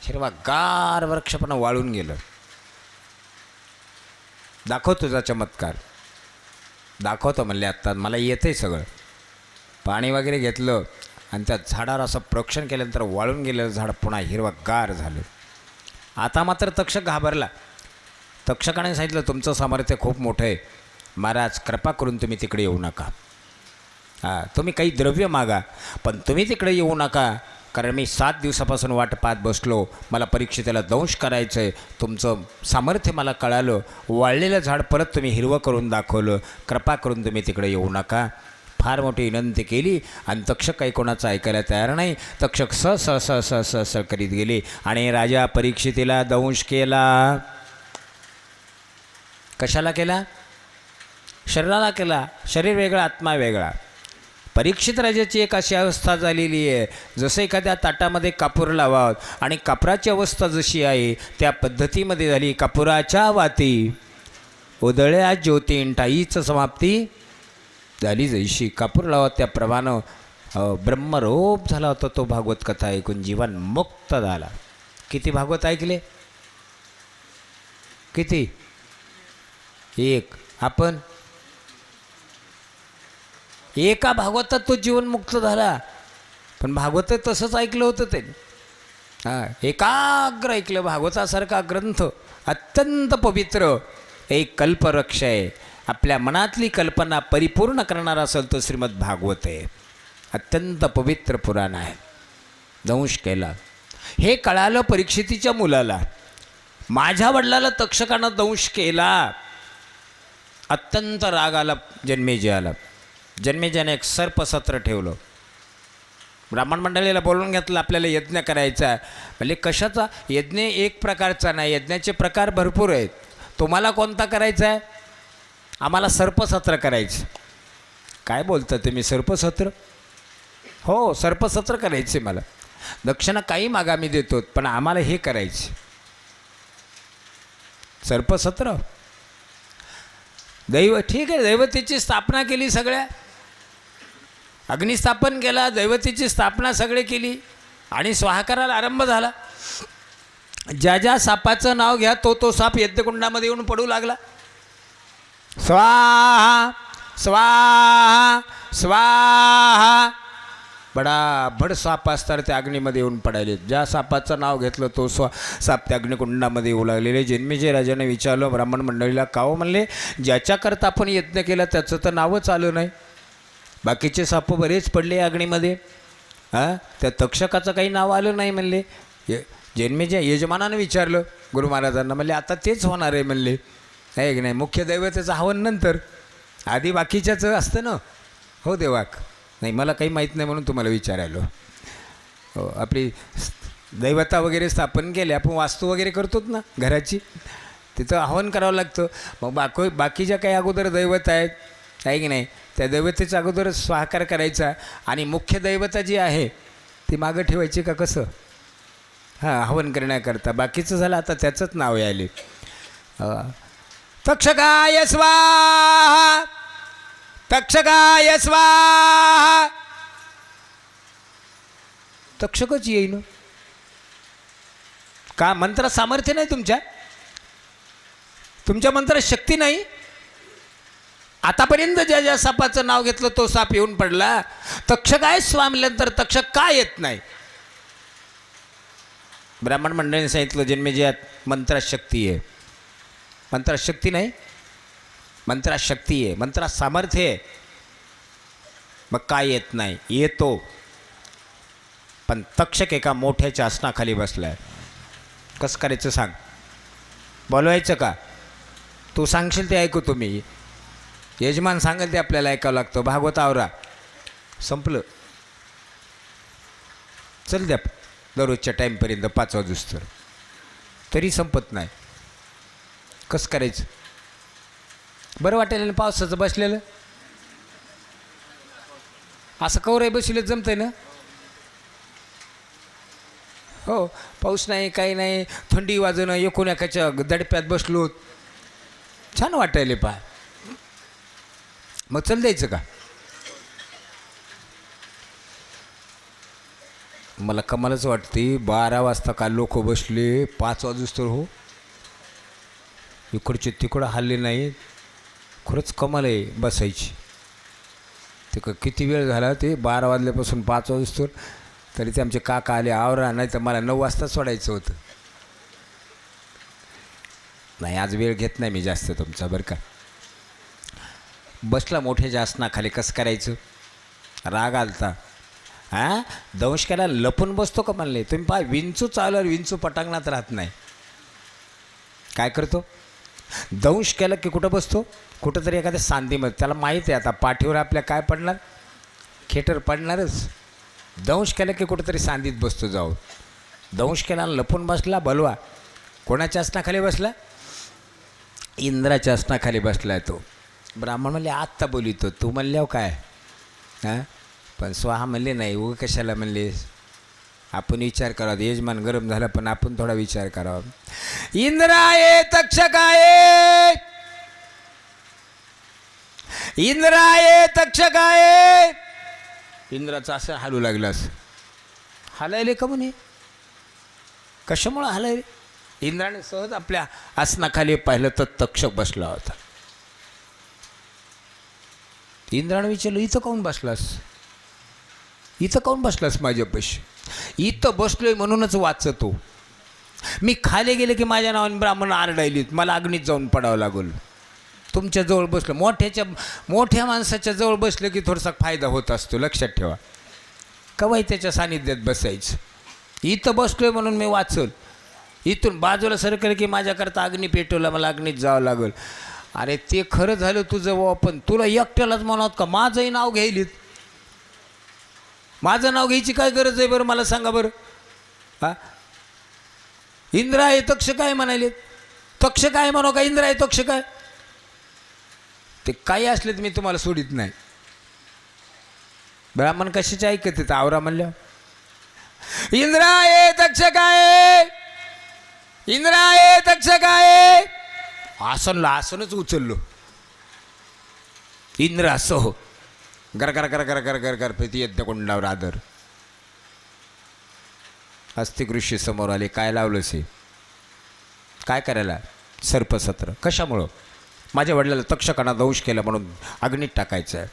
हिरवागार वृक्ष पण वाळून गेलं. दाखव तुझा चमत्कार. दाखवतो म्हणले, आत्ता मला येतंय सगळं. पाणी वगैरे घेतलं आणि त्या झाडावर असं प्रोक्षण केल्यानंतर वाळून गेलेलं झाड पुन्हा हिरवागार झालं. आता मात्र तक्षक घाबरला. तक्षकाने सांगितलं, तुमचं सामर्थ्य खूप मोठं आहे महाराज, कृपा करून तुम्ही तिकडे येऊ नका. तुम्ही काही द्रव्य मागा, पण तुम्ही तिकडे येऊ नका, कारण मी 7 दिवसापासून वाट पाहत बसलो. मला परीक्षितेला दंश करायचं आहे. तुमचं सामर्थ्य मला कळालं. वाळलेलं झाड परत तुम्ही हिरवं करून दाखवलं. कृपा करून तुम्ही तिकडे येऊ नका. फार मोठी विनंती केली आणि तक्षक काही कोणाचं ऐकायला तयार नाही. तक्षक स स स स स स करीत गेले आणि राजा परीक्षितीला दंश केला. कशाला केला? शरीराला केला. शरीर वेगळा, आत्मा वेगळा. परीक्षित राजाची एक अशी अवस्था झालेली आहे, जसं एखाद्या ताटामध्ये कापूर लावावं आणि कापराची अवस्था जशी आहे त्या पद्धतीमध्ये झाली. कापुराच्या वाती उदळ्या ज्योतींटा हीच समाप्ती झाली. जैशी कापूर लावा त्या प्रमाणं ब्रह्मरूप झाला होता तो. भागवत कथा ऐकून जीवन मुक्त झाला. किती भागवत ऐकले? किती? 1. आपण एका भागवतात तो जीवनमुक्त झाला. पण भागवत तसंच ऐकलं होतं ते. एकाग्र ऐकलं. भागवतासारखा ग्रंथ अत्यंत पवित्र, एक कल्पवृक्ष आहे. आपल्या मनातली कल्पना परिपूर्ण करणारा असेल तो श्रीमद भागवत आहे. अत्यंत पवित्र पुराण आहे. दंश केला. हे कळालं परीक्षितीच्या मुलाला. माझ्या वडिलाला तक्षकानं दंश केला, अत्यंत राग आला जन्मेजयाला. जन्मेजयाने एक सर्पसत्र ठेवलं. ब्राह्मण मंडळीला बोलवून घेतलं, आपल्याला यज्ञ करायचा आहे. म्हणजे कशाचा यज्ञ? एक प्रकारचा नाही, यज्ञाचे प्रकार भरपूर आहेत. तुम्हाला कोणता करायचा आहे? आम्हाला सर्पसत्र करायचं. काय बोलता तुम्ही? सर्पसत्र? हो, सर्पसत्र करायचे मला. दक्षिणा काही मागा मी देतो, पण आम्हाला हे करायचे सर्पसत्र. ठीक आहे, दैवतेची स्थापना केली, सगळ्या अग्निस्थापन केला, दैवतेची स्थापना सगळे केली आणि स्वाहाकाराला आरंभ झाला. ज्या ज्या सापाचं नाव घ्या तो साप यज्ञकुंडामध्ये येऊन पडू लागला. स्वाहा स्वाहा स्वाहा. बडाभड साप असतात त्या अग्नीमध्ये येऊन पडायले. ज्या सापाचं नाव घेतलं तो साप त्या अग्निकुंडामध्ये येऊ लागलेले. जन्मेजय राजाने विचारलं ब्राह्मण मंडळीला, का हो म्हणले, ज्याच्याकरता आपण यज्ञ केला त्याचं तर नावच आलं नाही. बाकीचे साप बरेच पडले अग्नीमध्ये, त्या तक्षकाचं काही नाव आलं नाही म्हणले. जन्मेजय यजमानानं विचारलं गुरु महाराजांना, म्हणले आता तेच होणार आहे म्हणले. आहे की नाही? मुख्य दैवतेचं हवन नंतर, आधी बाकीच्याचं असतं ना. हो देवाक, नाही मला काही माहीत नाही म्हणून तुम्हाला विचारायलो. हो, आपली दैवता वगैरे स्थापन केले, आपण वास्तू वगैरे करतोच ना घराची, तिथं हवन करावं लागतं. मग बाकीच्या काही अगोदर दैवत आहेत, आहे की नाही, त्या दैवतेचा अगोदर स्वाहाकार करायचा आणि मुख्य दैवता जी आहे ती मागं ठेवायची का कसं? हवन करण्याकरता. बाकीचं झालं, आता त्याचंच नाव आले. तक्षकाय स्वाहा, तक्षकाय स्वाहा. तक्षकच येईन का? मंत्रात सामर्थ्य नाही तुमच्या मंत्रात शक्ती नाही. आतापर्यंत ज्या ज्या सापाचं नाव घेतलं तो साप येऊन पडला. तक्षकाय स्वाहा म्हणल्यानंतर तक्षक का येत नाही? ब्राह्मण मंडळीने सांगितलं, जन्मेजयात मंत्रात शक्ती आहे. मंत्रात शक्ती नाही, मंत्रात शक्ती आहे, मंत्रात सामर्थ्य आहे. मग काय येत नाही? येतो, पण तक्षक एका मोठ्याच्या आसनाखाली बसलाय. कसं करायचं सांग? बोलवायचं का? तू सांगशील ते ऐकू तुम्ही. यजमान सांगेल ते आपल्याला ऐकावं लागतं. भागवत आवरा, संपलं. चल द्या दररोजच्या टाईमपर्यंत 5 वाजूस्तर, तरी संपत नाही. कसं करायचं? बरं वाटेल ना पावसाचं बसलेलं? असं कवरे बसलेलं जमतंय ना? हो, पाऊस नाही, काही नाही, थंडी वाजणं, एकूण एकाच्या दडप्यात बसलो, छान वाटायले पहा. मग चल द्यायचं का? मला कमालच वाटते. 12 वाजता का लोक बसले, 5 वाजूस्तर हो, इकडचे तिकडं हल्ले नाही. खरंच कमाल आहे बसायची. ते किती वेळ झाला, ते 12 वाजल्यापासून 5 वाजूस्तर. तरी ते आमचे काका आले, आवरा, नाही तर मला 9 वाजता सोडायचं होतं. नाही, आज वेळ घेत नाही मी जास्त तुमचा, बरं का. बसला मोठ्या आसनाखाली. कसं करायचं? राग आलता. दंश केला, लपून बसतो का म्हणले. तुम्ही पहा, विंचू चालवर विंचू पटांगणात राहत नाही. काय करतो? दंश केलं की कुठं बसतो? कुठंतरी एखाद्या सांधीमध्ये. त्याला माहीत आहे आता पाठीवर आपल्या काय पडणार, खेटर पडणारच. दंश केलं की कुठंतरी सांधीत बसतो जाऊन. दंश केला, लपून बसला बलवा. कोणाच्या आसनाखाली बसला? इंद्राच्या आसनाखाली बसला तो. ब्राह्मण म्हणले, आत्ता बोलितो, तू म्हणल्यावर काय? पण स्वाहा म्हणले, नाही उगं कशाला म्हणले, आपण विचार करावा. यजमान गरम झाला, पण आपण थोडा विचार करावा. इंद्राये तक्षकाये, इंद्राये तक्षकाये. इंद्राचं असं हालू लागलं. असं हालायले का म्हणे? कशामुळं हालायले? इंद्राने सहज आपल्या आसनाखाली पाहिलं तर तक्षक बसला होता. इंद्राने विचारलं, इथं काऊन बसलास? इथं काऊन बसलास माझ्यापाशी? इथं बसलोय म्हणूनच वाचतो. मी खाली गेले की माझ्या नावाने ब्राह्मण आरडायलीत, मला अग्नीत जाऊन पडावं लागल. तुमच्या जवळ बसलं, मोठ्या माणसाच्या जवळ बसलं की थोडासा फायदा होत असतो, लक्षात ठेवा. कवाही त्याच्या सानिध्यात बसायचं. इथं बसलोय म्हणून मी वाचल. इथून बाजूला सरकलं की माझ्याकरता अग्नी पेटवला, मला अग्नीत जावं लागल. अरे ते खरं झालं तुझं बाबा, पण तुला एकट्यालाच म्हणत का माझंही नाव घ्यायलीत? माझं नाव घ्यायची काय गरज आहे बरं, मला सांगा बरं. हा, इंद्र आहे तक्ष काय म्हणाले? तक्ष काय म्हणू का, इंद्र आहे तक्ष काय? ते काही असले तर मी तुम्हाला सोडित नाही. ब्राह्मण कशाचे ऐकत येतं? आवरा म्हणलं इंद्र आहे तक्ष काय, इंद्र आहे तक्ष काय. आसनला आसनच उचललो. इंद्र असं हो, गर गर गर गर गर गर गर प्रति यज्ञ कोंडावर आदर. अस्तिक ऋषी समोर आले. काय लावलंस हे? काय करायला? सर्पसत्र. कशामुळं? माझ्या वडिलाला तक्षकाना दंश केला म्हणून अग्नीत टाकायचं आहे.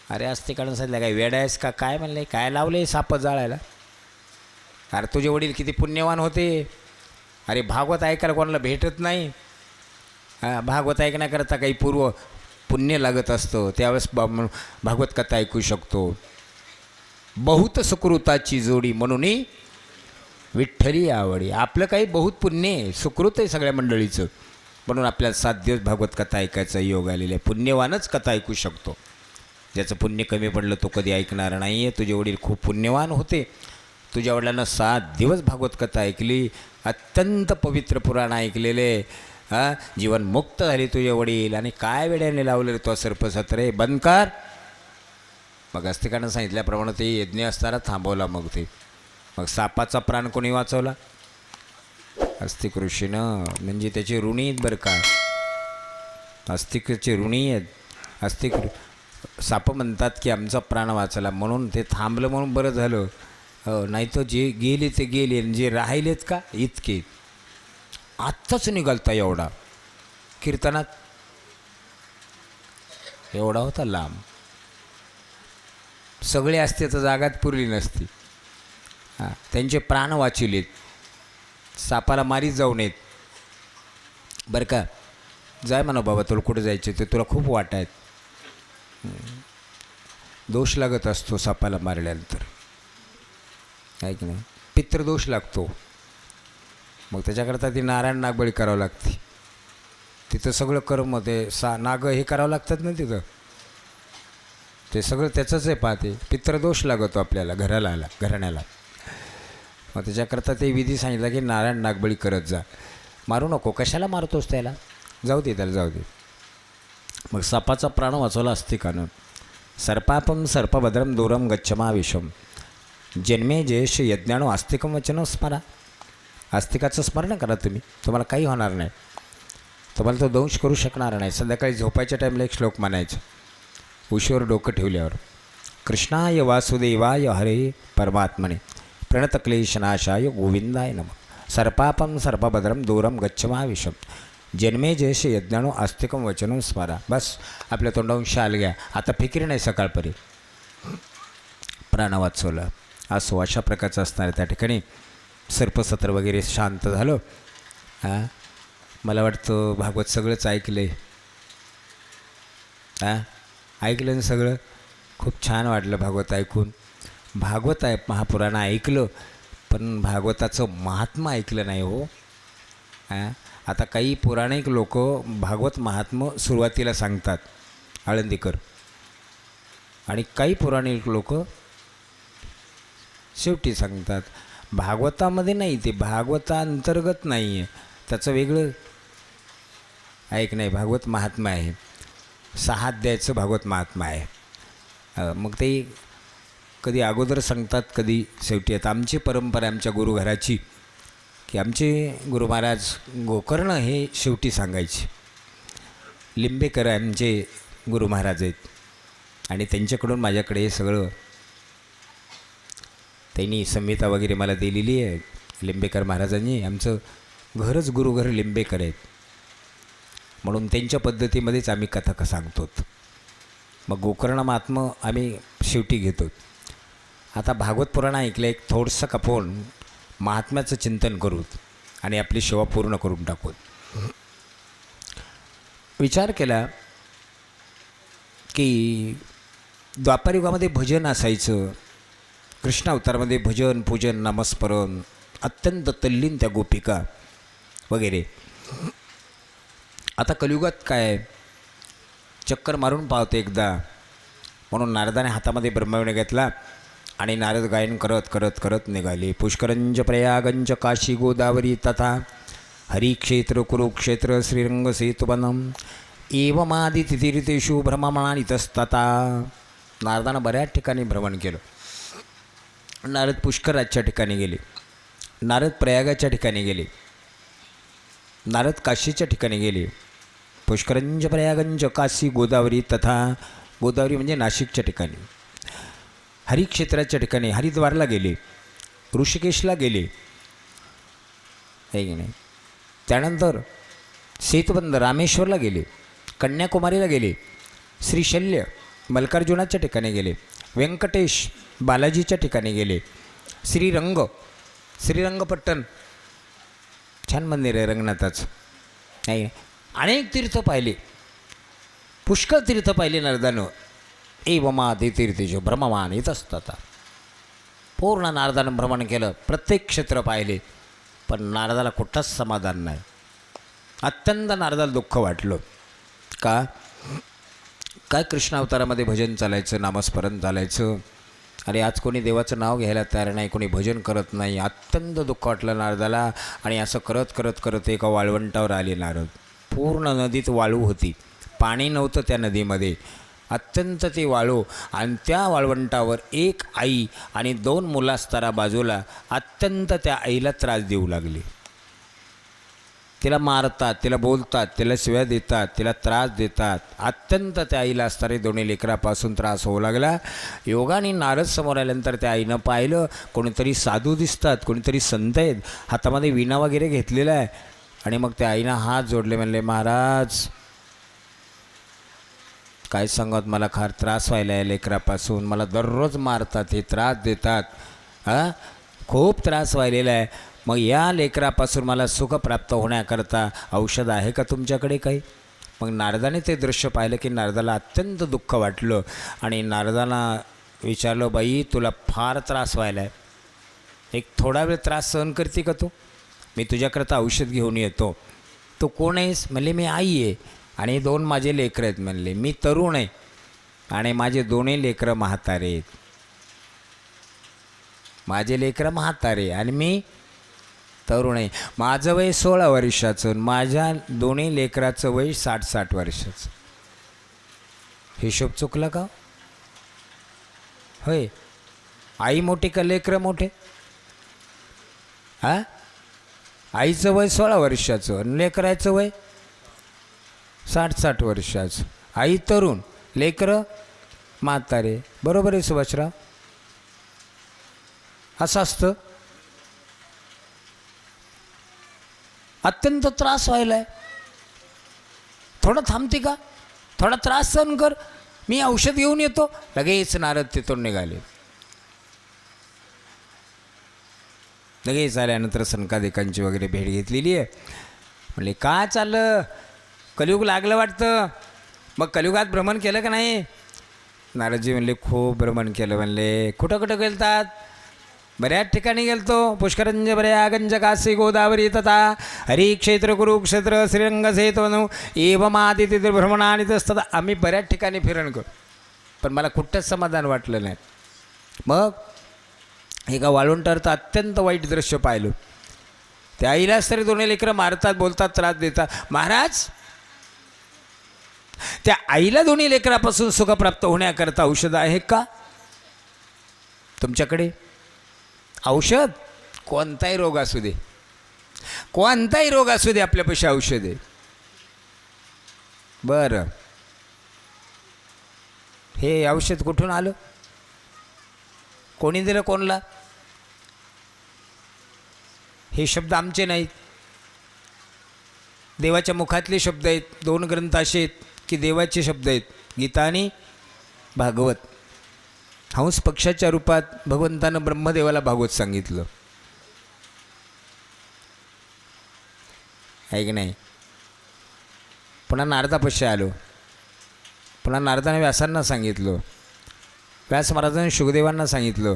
अरे अस्तिकानं सांगितलं काय वेडा आहेस का काय म्हणले? काय लावले साप जाळायला? अरे तुझे वडील किती पुण्यवान होते. अरे भागवत ऐकायला कोणाला भेटत नाही. भागवत ऐकण्याकरता काही पूर्व पुण्य लागत असतं, त्यावेळेस भागवत कथा ऐकू शकतो. बहुत सुकृताची जोडी म्हणून विठ्ठली आवडी. आपलं काही बहुत पुण्य आहे, सुकृत आहे सगळ्या मंडळीचं, म्हणून आपल्याला 7 दिवस भागवत कथा ऐकायचा योग आलेला आहे. पुण्यवानच कथा ऐकू शकतो. ज्याचं पुण्य कमी पडलं तो कधी ऐकणार नाही आहे. तुझे वडील खूप पुण्यवान होते. तुझ्या वडिलांना 7 दिवस भागवत कथा ऐकली, अत्यंत पवित्र पुराण ऐकलेले. जीवन मुक्त झाले तुझे वडील. आणि काय वेड्याने लावलेलं तो सर्पसत्र आहे, बंद कर. मग अस्तिकानं सांगितल्याप्रमाणे ते यज्ञ असताना थांबवला. मग सापाचा प्राण कोणी वाचवला? अस्तिक ऋषीनं. म्हणजे त्याचे ऋणी आहेत बरं का, अस्तिकचे ऋणी आहेत. अस्तिक साप म्हणतात की आमचा प्राण वाचला म्हणून ते थांबलं, म्हणून बरं झालं. नाही तर जे गेले ते गेले, जे राहिलेत का इतके. आत्ताच निघालता एवढा कीर्तनात, एवढा होता लांब. सगळे असते तर जागात पुरली नसती. त्यांचे प्राण वाचिलेत. सापाला मारीत जाऊ नयेत बरं का. जाय म्हणा बाबा, तुला कुठं जायचं ते तुला खूप वाट आहेत. दोष लागत असतो सापाला मारल्यानंतर, आहे की नाही? पितृदोष लागतो. मग त्याच्याकरता ती नारायण नागबळी करावं लागते. तिथं सगळं कर्म ते नाग हे करावं लागतात ना तिथं. ते सगळं त्याचंच आहे. पाहते पितृदोष लागतो आपल्याला, घराण्याला. मग त्याच्याकरता ते विधी सांगितलं की नारायण नागबळी करत जा. मारू नको. कशाला मारतोस त्याला? जाऊ दे त्याला, जाऊ दे. मग सापाचा प्राण वाचवला अस्तिकानं. सर्पापम सर्पभद्रम दूरम गच्छमा विषम जन्मे जयश यज्ञानो आस्तिकम वचनं स्मरा. आस्तिकाचं स्मरण करा तुम्ही, तुम्हाला काही होणार नाही. तुम्हाला तो दंश करू शकणार नाही. संध्याकाळी झोपायच्या टाईमला एक श्लोक म्हणायचं उशीवर डोकं ठेवल्यावर. कृष्णाय वासुदेवाय हरे परमात्मने प्रणतक्लेशनाशाय गोविंदाय नमः. सर्पापम सर्पभद्रम दूरम गच्छमा विषम जन्मे जयश यज्ञानो आस्तिकम वचनं स्मरा. बस आपल्या तोंडावून शाल घ्या. आता फिकीर नाही सकाळपरी. प्राण वाचवलं असो, अशा प्रकारचं असणार. त्या ठिकाणी सर्पसत्र वगैरे शांत झालं. मला वाटतं भागवत सगळंच ऐकलं आहे. ऐकलं ना सगळं. खूप छान वाटलं भागवत ऐकून. भागवत महापुराण ऐकलं, पण भागवताचं महात्म्य ऐकलं नाही हो. आता काही पौराणिक लोक भागवत महात्म्य सुरुवातीला सांगतात, आळंदीकर, आणि काही पौराणिक लोक शेवटी सांगतात. भागवतामध्ये नाही, ते भागवतांतर्गत नाही आहे, त्याचं वेगळं ऐक नाही. भागवत महात्मा आहे, 6 अध्यायाचं भागवत महात्मा आहे. मग ते कधी अगोदर सांगतात, कधी शेवटी. आता आमची परंपरा आमच्या गुरुघराची की आमचे गुरु महाराज गोकर्ण हे शेवटी सांगायचे. लिंबेकर आमचे गुरु महाराज आहेत, आणि त्यांच्याकडून माझ्याकडे हे सगळं त्यांनी संहिता वगैरे मला दिलेली आहे. लिंबेकर महाराजांनी, आमचं घरच गुरुघर लिंबेकर आहेत, म्हणून त्यांच्या पद्धतीमध्येच आम्ही कथा सांगतो. मग गोकर्ण महात्म्य आम्ही शेवटी घेतो. आता भागवत पुराण ऐकलं, एक थोडंसं कापून महात्म्याचं चिंतन करू आणि आपली सेवा पूर्ण करून टाकू. विचार केला की द्वापारयुगामध्ये भजन असायचं. कृष्ण अवतारामध्ये भजन, पूजन, नामस्मरण, अत्यंत तल्लीन त्या गोपिका वगैरे. आता कलियुगात काय आहे, चक्कर मारून पावते एकदा. म्हणून नारदाने हातामध्ये ब्रह्मविणं घेतला आणि नारद गायन करत करत करत निघाले. पुष्करंज प्रयागंज काशी गोदावरी तथा हरिक्षेत्र कुरुक्षेत्र श्रीरंग सेतुवनम एवमादितीर्थेषु भ्रममाणितस्तता. नारदानं बऱ्याच ठिकाणी भ्रमण केलं. नारद पुष्कराजच्या ठिकाणी गेले, नारद प्रयागाच्या ठिकाणी गेले, नारद काशीच्या ठिकाणी गेले. पुष्करंज प्रयागंज काशी गोदावरी तथा, गोदावरी म्हणजे नाशिकच्या ठिकाणी, हरिक्षेत्राच्या ठिकाणी हरिद्वारला गेले, ऋषिकेशला गेले, आहे की नाही. त्यानंतर सेतुबंध रामेश्वरला गेले, कन्याकुमारीला गेले, श्रीशल्य मल्कार्जुनाच्या ठिकाणी गेले, व्यंकटेश बालाजीच्या ठिकाणी गेले, श्रीरंगपट्टण छान मंदिर आहे रंगनाथाचं, नाही. अनेक तीर्थ पाहिले, पुष्कळ तीर्थ पाहिले नारदानं. एवमादि तीर्थेषु भ्रममाण इतस्तता. पूर्ण नारदानं भ्रमण केलं, प्रत्येक क्षेत्र पाहिले, पण नारदाला कुठंच समाधान नाही. अत्यंत नारदाला दुःख वाटलं. का काय कृष्ण अवतारामध्ये भजन चालायचं, नामस्मरण चालायचं, आणि आज कोणी देवाचं नाव घ्यायला तयार नाही, कोणी भजन करत नाही. अत्यंत दुःख वाटलं नारदाला. आणि असं करत करत करत एका वाळवंटावर आले नारद. पूर्ण नदीत वाळू होती, पाणी नव्हतं त्या नदीमध्ये, अत्यंत ती वाळू. आणि त्या वाळवंटावर एक आई आणि 2 मुलं असताना बाजूला अत्यंत त्या आईला त्रास देऊ लागले. तिला मारतात, तिला बोलतात, तिला शिव्या देतात, तिला त्रास देतात. अत्यंत त्या आईला असणारे 2 लेकरापासून त्रास होऊ लागला. योगाने नारद समोर आल्यानंतर त्या आईनं पाहिलं, कोणीतरी साधू दिसतात, कोणीतरी संत आहेत, हातामध्ये विणा वगैरे घेतलेला आहे. आणि मग त्या आईनं हात जोडले, म्हणले, महाराज काय सांगत, मला फार त्रास व्हायला आहे लेकरापासून, मला दररोज मारतात, हे त्रास देतात, खूप त्रास व्हायलेला आहे. मग या लेकरापासून मला सुख प्राप्त होण्याकरता औषध आहे का तुमच्याकडे काही? मग नारदाने ते दृश्य पाहिलं की नारदाला अत्यंत दुःख वाटलं. आणि नारदाला विचारलं, बाई तुला फार त्रास व्हायला आहे, एक थोडा वेळ त्रास सहन करते का तू? मी तुझ्याकरता औषध घेऊन येतो. तू कोण आहेस? म्हणले, मी आई आहे आणि 2 माझे लेकरं आहेत. म्हणले, मी तरुण आहे आणि माझे 2 लेकरं म्हातारे आहेत. माझे लेकरं म्हातारे आणि मी तरुण आहे. माझं वय 16 वर्षाचं, माझ्या 2 लेकराचं वय 60 वर्षाचं. हिशोब चुकला का? होय, आई मोठी का लेकरं मोठे? आईचं वय 16 वर्षाचं आणि लेकराचं वय 60 वर्षाचं. आई तरुण, लेकरं म्हातारे. बरोबर आहे सुभाषराव? असं असतं. अत्यंत त्रास व्हायला आहे, थोडं थांबते का? थोडा त्रास सहन कर, मी औषध घेऊन येतो. लगेच नारद तिथून निघाले. लगेच आल्यानंतर सनकादिकांची वगैरे भेट घेतलेली आहे. म्हणले, काय चाललं? कलियुग लागलं वाटतं. मग कलियुगात भ्रमण केलं का नाही? नारदजी म्हणले, खूप भ्रमण केलं. म्हणले, कुठं कुठं गेलतात? बऱ्याच ठिकाणी गेलतो. पुष्करंज प्रयागंज काशी गोदावरी तथा हरिक्षेत्र कुरुक्षेत्र श्रीरंग सेतुवनम एवमादितीर्थ भ्रमणानितस्तता. आम्ही बऱ्याच ठिकाणी फिरण करू, पण मला कुठंच समाधान वाटलं नाही. मग एका वाळवंटावर तर अत्यंत वाईट दृश्य पाहिलं. त्या आईलाच तरी 2 लेकरं मारतात, बोलतात, त्रास देतात. महाराज, त्या आईला 2 लेकरापासून सुख प्राप्त होण्याकरता औषध आहे का तुमच्याकडे? औषध कोणताही रोग असू दे, कोणताही रोग असू दे, आपल्यापाशी औषध आहे. बरं, हे औषध कुठून आलं? कोणी दिलं कोणला? हे शब्द आमचे नाहीत, देवाच्या मुखातले शब्द आहेत. 2 ग्रंथ असे आहेत की देवाचे शब्द आहेत, गीता आणि भागवत. हंस पक्षाच्या रूपात भगवंतानं ब्रह्मदेवाला भागवत सांगितलं, आहे की नाही? पुन्हा नारदापाशी आलो, पुन्हा नारदाने व्यासांना सांगितलं, व्यास महाराजांनी शुकदेवांना सांगितलं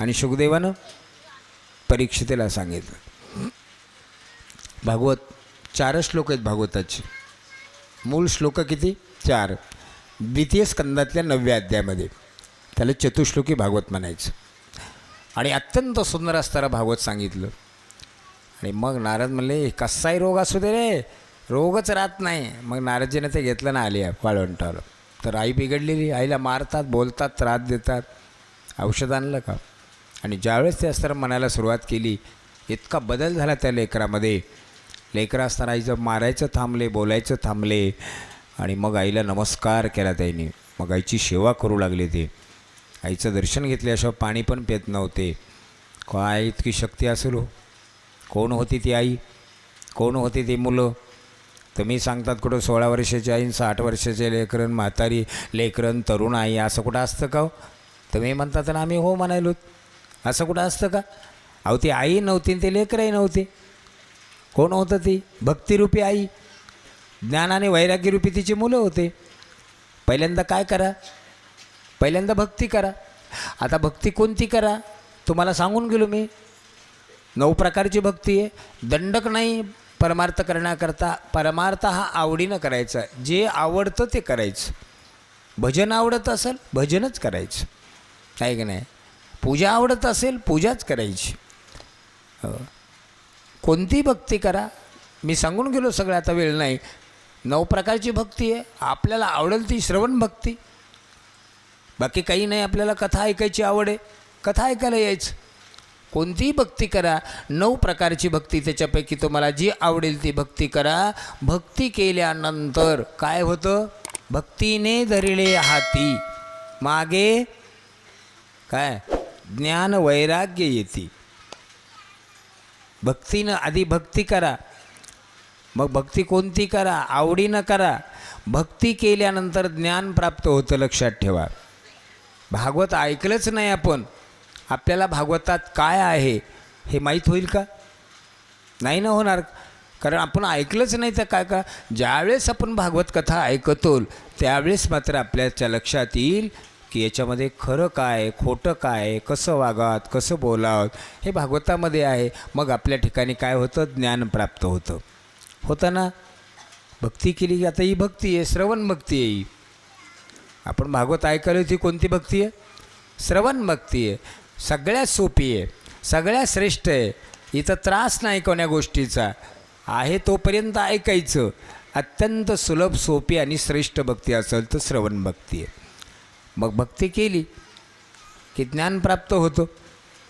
आणि शुकदेवानं परीक्षितेला सांगितलं. भागवत 4 श्लोक आहेत भागवताचे. मूळ श्लोक किती? 4. द्वितीय स्कंदातल्या 9व्या अध्यायामध्ये त्याला चतुश्लोकी भागवत म्हणायचं. आणि अत्यंत सुंदर असणारं भागवत सांगितलं. आणि मग नारद म्हणले कसाही रोग असू दे रे, रोगच राहत नाही. मग नारदजीने ते घेतलं ना आली वाळवंटावर. तर आई बिघडलेली, आईला मारतात, बोलतात, त्रास देतात. औषध आणलं का? आणि ज्यावेळेस ते असताना म्हणायला सुरुवात केली, इतका बदल झाला त्या लेकरामध्ये. लेकरं असताना आईचं मारायचं थांबले, बोलायचं थांबले. आणि मग आईला नमस्कार केला त्यांनी. मग आईची सेवा करू लागले ते. आईचं दर्शन घेतल्याशिवाय पाणी पण पित नव्हते. काय इतकी शक्ती असेल हो? कोण होती ती आई? कोण होती ती मुलं? तुम्ही सांगतात कुठं 16 वर्षाची आई, 60 वर्षाचे लेकरं, म्हातारी लेकरं, तरुण आई, असं कुठं असतं का हो? तुम्ही म्हणतात ना आम्ही हो म्हणायलो. असं कुठं असतं का? अहो ती आई नव्हती, ते लेकरही नव्हते. कोण होतं ती? भक्तिरूपी आई, ज्ञान आणि वैराग्यरूपी तिची मुलं होते. पहिल्यांदा काय करा? पहिल्यांदा भक्ती करा. आता भक्ती कोणती करा? तुम्हाला सांगून गेलो मी. 9 प्रकारची भक्ती आहे. दंडक नाही परमार्थ करण्याकरता. परमार्थ हा आवडीनं करायचा. जे आवडतं ते करायचं. भजन आवडत असेल भजनच करायचं, आहे की नाही? पूजा आवडत असेल पूजाच करायची. कोणती भक्ती करा. मी सांगून गेलो सगळं, आता वेळ नाही. 9 प्रकारची भक्ती आहे. आपल्याला आवडेल ती श्रवण भक्ती, बाकी काही नाही. आपल्याला कथा ऐकायची आवड आहे, कथा ऐकायला यायचं. कोणतीही भक्ती करा. 9 प्रकारची भक्ती, त्याच्यापैकी तुम्हाला जी आवडेल ती भक्ती करा. भक्ती केल्यानंतर काय होतं? भक्तीने धरिले हाती मागे काय? ज्ञान वैराग्य येते. भक्तीनं आधी भक्ती करा. मग भक्ती कोणती करा? आवडीनं करा. भक्ती केल्यानंतर ज्ञान प्राप्त होतं, लक्षात ठेवा. भागवत ऐकलंच नाही आपण, आपल्याला भागवतात काय आहे हे माहीत होईल का? नाही ना होणार, कारण आपण ऐकलंच नाही. तर काय का ज्यावेळेस आपण भागवत कथा ऐकतो त्यावेळेस मात्र आपल्याच्या लक्षात येईल की याच्यामध्ये खरं काय, खोटं काय, कसं वागावं, कसं बोलावं, हे भागवतामध्ये आहे. मग आपल्या ठिकाणी काय होतं? ज्ञान प्राप्त होतं ना. भक्ती केली की आता ही भक्ती आहे, श्रवण भक्ती आहे. आपण भागवत ऐकायला ती कोणती भक्ती आहे? श्रवण भक्ती आहे. सगळ्यात सोपी आहे, सगळ्यात श्रेष्ठ आहे. इथं त्रास नाही कोण्या गोष्टीचा. आहे तोपर्यंत ऐकायचं. अत्यंत सुलभ, सोपी आणि श्रेष्ठ भक्ती असेल तर श्रवण भक्ती आहे. मग भक्ती केली की ज्ञान प्राप्त होतं.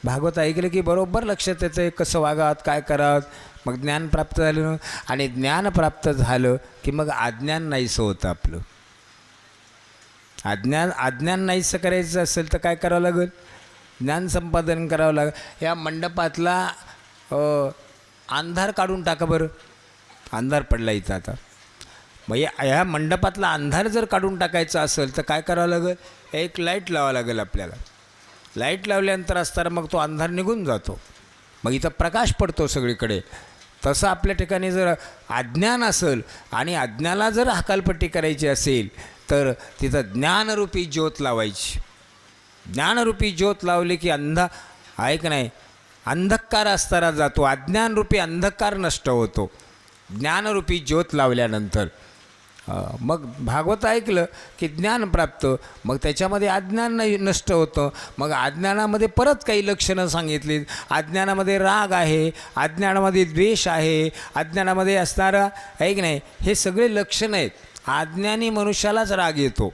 भागवत ऐकलं की बरोबर लक्षात येतं कसं वागावं, काय करावं. मग ज्ञान प्राप्त झालं. आणि ज्ञान प्राप्त झालं की मग अज्ञान नाहीसं होतं आपलं. अज्ञान नाहीसं करायचं असेल तर काय करावं लागेल? ज्ञान संपादन करावं लागेल. या मंडपातला अंधार काढून टाका बरं. अंधार पडला इथं आता. मग ह्या मंडपातला अंधार जर काढून टाकायचा असेल तर काय करावं लागेल? एक लाईट लावावं लागेल आपल्याला. लाईट लावल्यानंतर असताना मग तो अंधार निघून जातो. मग इथं प्रकाश पडतो सगळीकडे. तसं आपल्या ठिकाणी जर अज्ञान असेल आणि अज्ञानाला जर हकालपट्टी करायची असेल तर तिथं ज्ञानरूपी ज्योत लावायची. ज्ञानरूपी ज्योत लावली की ऐक नाही, अंधकार असताना जातो. अज्ञानरूपी अंधकार नष्ट होतो ज्ञानरूपी ज्योत लावल्यानंतर. मग भागवत ऐकलं की ज्ञान प्राप्त. मग त्याच्यामध्ये अज्ञान नाही नष्ट होतं. मग अज्ञानामध्ये परत काही लक्षणं सांगितली. अज्ञानामध्ये राग आहे, अज्ञानामध्ये द्वेष आहे, अज्ञानामध्ये असणारा ऐक नाही, हे सगळे लक्षणं आहेत. अज्ञानी मनुष्यालाच राग येतो.